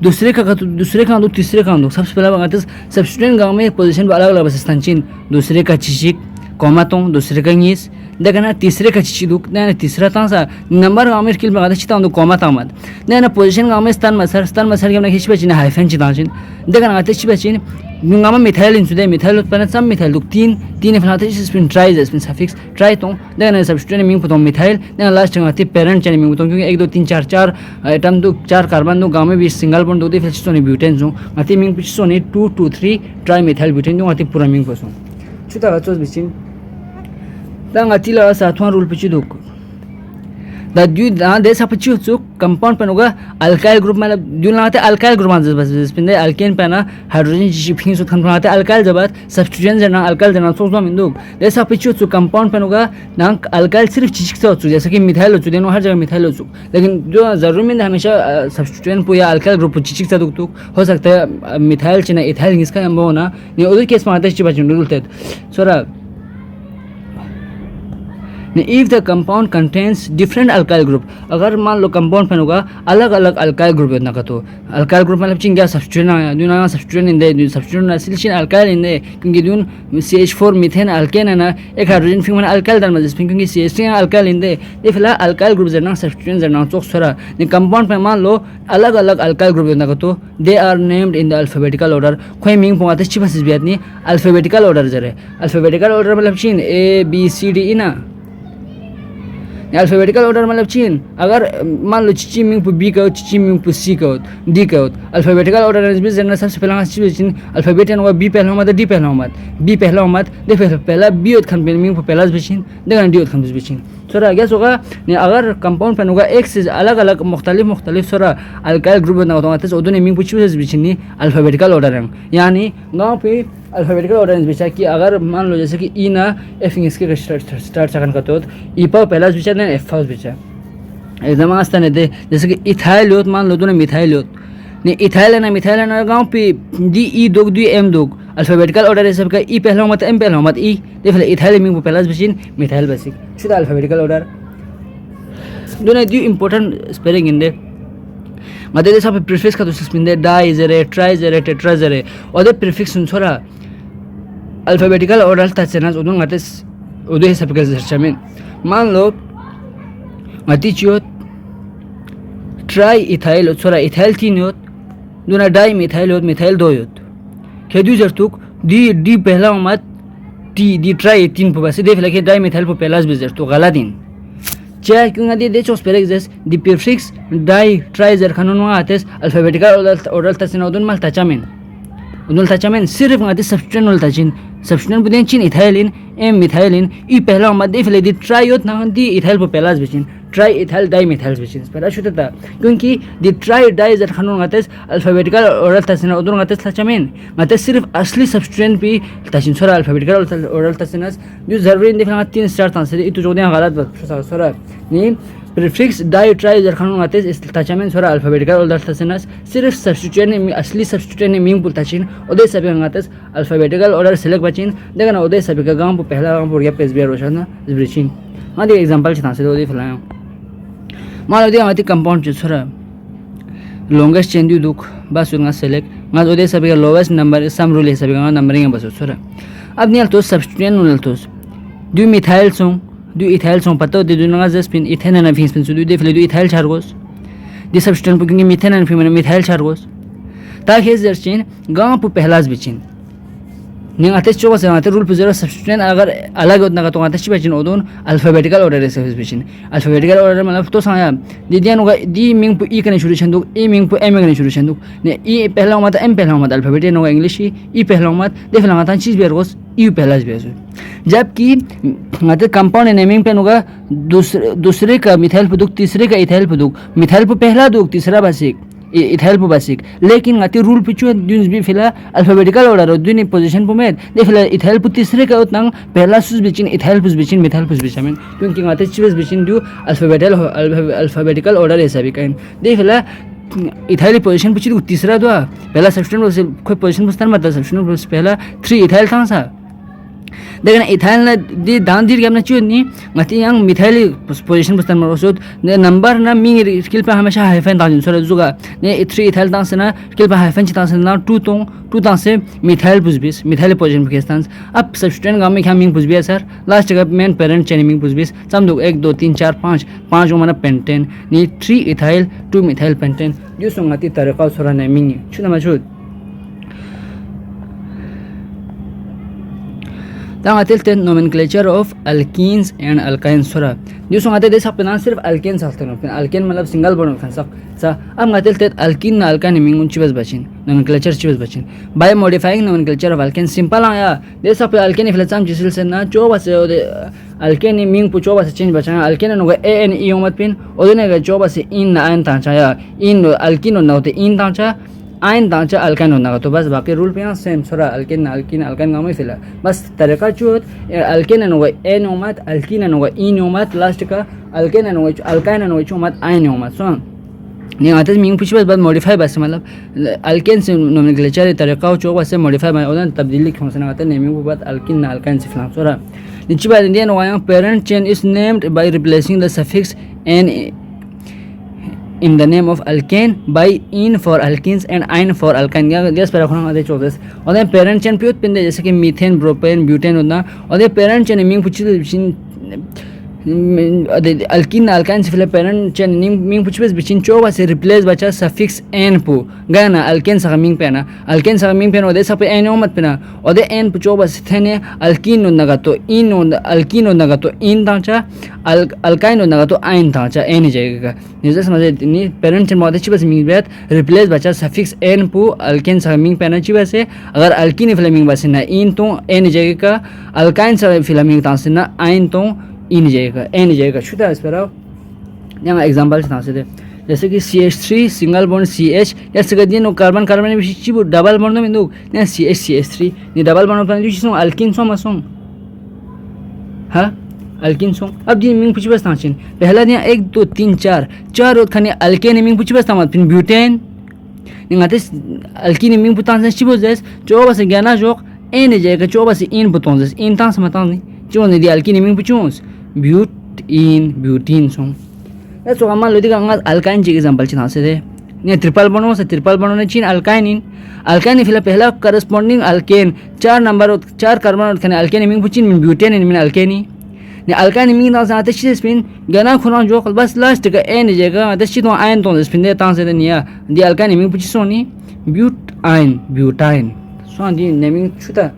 Speaker 1: दूसरे का दो तीसरे का दो सबसे पहले आते सब्स्टिट्यूएंट गाँव में पोजीशन अलग अलग बसस्तान चिन्ह दूसरे का चिचिक कॉमा तो दूसरे का इंग्लिश देखना तीसरे का चिची दुख ना तीसरा तांसा नंबर गाँव में स्किल में आते चिता कॉमा तामत ना पोजीशन गाँव में स्थान मसर के अपना खिंच बचिन हाइफन चिता चिन देखना आते चिबचिन गाँव मिथाइल इंसुदे मिथाइल उत्पन्न सम मिथाइल दुख 3 फनाते spin tri spin suffix tri तो देखना सब्स्टिट्यूएंट मिंग पुतो मिथाइल ना लास्ट आती पेरेंट चैन मिंग पुतो क्योंकि 1 2 3 4 एटम दो 4 कार्बन दो गाँव में भी सिंगल बॉन्ड दो फिर सोनी ब्यूटेन जो आती मिंग पिछ सोनी 2 2 3 ट्राई मिथाइल ब्यूटेन जो आती पूरा मिंग पसो छुता चोस बिचिन तंग आती ला सातवां रूल पिछ दुख दा दु दा दे सा पची चुक कंपाउंड पे होगा अल्काइल ग्रुप मतलब दु लाते अल्काइल ग्रुप आंसर बस पिंदे अल्केन पे ना हाइड्रोजन शिपिंग सु खन लाते अल्काइल जबात सब्स्टिट्यूएंट जना अल्काइल जना सो मिंदु दे सा पची चुक कंपाउंड पे होगा ना अल्काइल सिर्फ चिचिक से होचु जैसे कि मिथाइल होचु देनो हर जगह मिथाइल होचु लेकिन जो जरूरी में हमेशा सब्स्टिट्यूएंट पु या अल्काइल ग्रुप चिचिक से दुक हो सकता है मिथाइल चिना इथाइल इसका अंबो ना ने उधर केस में आते चिपा चुंडुलते सोरा if the compound contains different alkyl group अगर मान लो कंपाउंड पे होगा अलग अलग अल्काइल ग्रुप इतना का तो अल्काइल ग्रुप मतलब चिंग क्या सब्स्टिट्यूएंट है दूना सब्स्टिट्यूएंट इन दे सब्स्टिट्यूएंट एसिलेशन अल्काइल इन दे क्योंकि दून CH4 मीथेन अल्केन है ना एक हाइड्रोजन फिंग में अल्काइल दर में क्योंकि CH3 अल्काइल इन दे ये फिलहाल अल्काइल ग्रुप जना सब्स्टिट्यूएंट जना चोक सरा ने कंपाउंड पे मान लो अलग अलग अल्काइल ग्रुप इतना का तो they are named in the alphabetical order कोई मींग पोंगाते चिपस बियातनी अल्फाबेटिकल ऑर्डर जरे अल्फाबेटिकल ऑर्डर मतलब चिन A B C D ना अल्फाबेटिकल ऑर्डर मतलब चीन अगर मान लो चिची मिंग पु बी का चिची मिंग पु सी का डी का अल्फाबेटिकल ऑर्डर इस बीच जनरल सबसे पहला चीन अल्फाबेट है बी पहला मत डी पहला मत बी पहला मत दे पहला बी और खन मिंग पु पहला बिचिन देखना डी और खन बिचिन सोरा गैस होगा ने अगर कंपाउंड पे होगा एक से अलग अलग मुख्तलिफ सोरा अल्काइल ग्रुप बना होता है तो दोनों मिंग पु चूज बिचिन अल्फाबेटिकल ऑर्डर है यानी गांव पे अल्फाबेटिकल ऑर्डर बिचा कि अगर मान लो जैसे कि ई ना एफ इसके स्टार्ट सकन करते हो ई पर पहला बिचा ने एफ फर्स्ट बिचा एकदम आस्ता ने दे जैसे कि इथाइल होत मान लो दोनों मिथाइल होत ने इथाइल है ना मिथाइल है ना गांव पे डी ई दोग डी एम दोग अल्फाबेटिकल ऑर्डर है सबका ई पहला मत एम पहला मत ई दे फिर इथाइल मिंग पहला बिचिन मिथाइल बेसिक शुदा अल्फाबेटिकल ऑर्डर दोनों दी इंपॉर्टेंट स्पेलिंग इन दे मदे दे सब प्रीफिक्स का तो सस्पेंड डाई जरे ट्राई जरे टेट्रा जरे और दे प्रीफिक्स सुन छोरा अल्फाबेटिकल ऑर्डर तचना उदुं गातेस उदे सब के जर्चमेन मान लो मतिचियो ट्राई इथाइल छोरा इथाइल तीन होत दुना डाई मिथाइल होत मिथाइल दो होत खेदु जरतुक डी पहला मत डी ट्राई तीन पे बस दे लगे डाई मिथाइल पे पहला बिजर तो गला दिन चाहे क्यों दे चोस पेरेक्स दी प्रीफिक्स डाई ट्राई जर खनन आतेस अल्फाबेटिकल ऑर्डर तचना उदुन माल तचामेन उदुन तचामेन सिर्फ गाते सब्स्टिट्यूएंट उल तचिन सब्स्टिट्यूएंट बुदेन चिन इथाइलिन एम मिथाइलिन ई पहला मत दे फिले दी ट्राई होत ना दी इथाइल पे पहला बिचिन ट्राई इथाइल डाई मिथाइल बिचिन पहला शुतता क्योंकि दी ट्राई डाई जर खनन गातेस अल्फाबेटिकल ऑर्डर तचना उदुन गातेस तचामेन गाते सिर्फ असली सब्स्टिट्यूएंट भी तचिन सोरा अल्फाबेटिकल ऑर्डर तचनास जो जरूरी इन देखना तीन स्टार तांसे इतु जोदे गलत बस सोरा नी प्रीफिक्स डाई ट्राई जर खनन गातेस इस तचामेन सोरा अल्फाबेटिकल ऑर्डर तचनास सिर्फ सब्स्टिट्यूएंट असली सब्स्टिट्यूएंट मिंग पुल तचिन ओदे सबे गातेस अल्फाबेटिकल ऑर्डर सेलेक्ट बचिन देखना ओदे सबे का गांव पहला गांव पुर गया पेज बिया रोशन जिब्रिचिन हां दे एग्जांपल छता से ओदे फलाया मान लो दे आती कंपाउंड छोरा लॉन्गेस्ट चेन दु दुख बस उनका सेलेक्ट मा ओदे सबे का लोवेस्ट नंबर सम रूल है सबे का नंबरिंग बस छोरा अब नियल तो सब्स्टिट्यूएंट उनल तो दु मिथाइल सों दु इथाइल सों पतो दे दुनगा जस्पिन इथेन ना फिंस पिन दु दे फिले दु इथाइल चारगोस दे सब्स्टिट्यूएंट पुकिंग मिथेन ना फिन मिथाइल चारगोस ताकि जर्चिन गांव पु पहलास बिचिन निंग आते चोबा से आते रूल पुजरा सब्स्टिट्यूएंट अगर अलग उतना का तो आते चिबचिन ओदोन अल्फाबेटिकल ऑर्डर है सर्विस बिचिन अल्फाबेटिकल ऑर्डर मतलब तो साया दिदियान होगा दी मिंग पु ई कने शुरू छंदुक ए मिंग पु एम कने शुरू छंदुक ने ई पहला मत एम पहला मत अल्फाबेट होगा इंग्लिश ई पहला मत देखला मत चीज बेरगोस ई पहला बेस जबकि मतलब कंपाउंड नेमिंग पे होगा दूसरे का मिथाइल पुदुक तीसरे का इथाइल पुदुक मिथाइल पु पहला दुक तीसरा बेसिक इथाइल पु बेसिक लेकिन गाती रूल पिचु दुन भी फिला अल्फाबेटिकल ऑर्डर दुन पोजीशन पु में दे फिला इथाइल पु तीसरे का उतना पहला सुस बिचिन इथाइल पु बिचिन मिथाइल पु बिचिन क्योंकि गाते चिवस बिचिन दु अल्फाबेटिकल ऑर्डर है सभी काइन दे फिला इथाइल पोजीशन पिचु तीसरा दो पहला सब्स्टिट्यूएंट से कोई पोजीशन पुस्तर मत सब्स्टिट्यूएंट पहला 3 इथाइल था सा देखना इथाइल ना दी दान दी हमने चुन नी मती yang मिथाइल पोजीशन पुस्तर मरोसुद ने नंबर ना मिंग स्किल पे हमेशा हाइफन दान सोरे जुगा ने 3 इथाइल दान से ना स्किल पे हाइफन चिता से ना 2 दान से मिथाइल पुजबिस मिथाइल पोजीशन के स्थान अब सब्स्टिट्यूएंट गाम में क्या मिंग पुजबिया सर लास्ट जगह मेन पेरेंट चेन मिंग पुजबिस सम दो 1 2 3 4 5 5 को माना पेंटेन ने 3 इथाइल 2 मिथाइल पेंटेन जो संगति तरीका सोरा ने मिंग छुना मजुद तंग आते थे nomenclature of alkenes and alkynes थोड़ा जो सो आते थे सब ना सिर्फ अल्केन साखते नो अल्केन मतलब सिंगल बॉन्ड खान सब सा अब आते थे अल्कीन ना अल्काइन मिंग चिबस बचिन नोमेनक्लेचर चिबस बचिन by modifying nomenclature of alkane simple आया दे सब अल्केन फिलचाम जिसिल से ना चो बस अल्केन मिंग पुचो बस चेंज बचा alkane no A N E मत पिन ओदने के चो बस इन ना आइन तांचा या इन अल्किन ना होते इन तांचा आइन तांचा अल्काइन होना तो बस बाकी रूल पे सेम सोरा अल्केन अल्काइन गामे फिला बस तरीका चोत अल्केन नो ए नोमत अल्किन नो ई नोमत लास्ट का अल्केन नो अल्काइन नो चोमत आइन नोमत सो नहीं आते मिंग पुछ बस मॉडिफाई बस मतलब अल्केन से नोमेनक्लेचर तरीका चो बस मॉडिफाई में ओदन तब्दीली खोसना आते नेमिंग के बाद अल्किन अल्काइन से फिला सोरा नीचे बात इंडियन वाया parent chain is named by replacing the suffix ane in the name of alkane by in for alkenes and ein for alkyne या गैस पर रखना आते चौदस और ये पेरेंट चेन पियोत पिंदे जैसे कि मीथेन प्रोपेन ब्यूटेन होना और ये पेरेंट चेन मिंग पुछ अल्किन अल्काइन से फिर पेरेंट चेन मिंग पुछ बिचिन चोबा से रिप्लेस बचा सफिक्स एन पु गाना अल्केन सा मिंग पेना अल्केन सा मिंग पेना और दे सब एन मत पेना और दे एन पुचोबा से थने अल्किन नगा तो इन अल्किन नगा तो इन तांचा अल्काइन नगा तो आइन तांचा एन जाएगा निजे समझे नि पेरेंट चेन मदे चिबस मिंग बेत रिप्लेस बचा सफिक्स एन पु अल्केन सा मिंग पेना चिबसे अगर अल्किन फिल्मिंग बस ना इन तो एन जाएगा अल्काइन सा फिल्मिंग तांसे ना आइन तो इन जाएगा एन जाएगा शुद्ध इस पर यहाँ एग्जांपल से दे जैसे कि CH3 सिंगल बॉन्ड CH या सगदिए नो कार्बन कार्बन में चिबु डबल बॉन्ड में दो ने CH3 नि डबल बॉन्ड पर जो अल्किन सो मसों हां अल्किन सो अब जी मिंग पुछ बस ताचिन पहला दिया 1 2 3 4 चार और खने अल्केन मिंग पुछ बस तामत फिर ब्यूटेन निगाते अल्किन मिंग पुतान से चिबु जैस जो बस ज्ञाना जोक एन जाएगा जो बस इन पुतों जैस इन तां समता नहीं जो ने दी अल्किन मिंग पुचोस ब्यूटीन सो सो हम लो दिगा अल्काइन जी एग्जांपल चिना से दे ने ट्रिपल बॉन्ड ने चिन अल्काइन फिल पहला करस्पोंडिंग अल्केन 4 नंबर 4 कार्बन खने अल्केन मिंग पुचिन ब्यूटेन इन अल्केनी ने अल्काइन मिंग ना आते छी स्पिन गना खुना जो बस लास्ट का एन जगह आते छी तो आयन तो स्पिन दे तां से निया दी अल्काइन मिंग पुची सोनी ब्यूटाइन सो दी नेमिंग छुता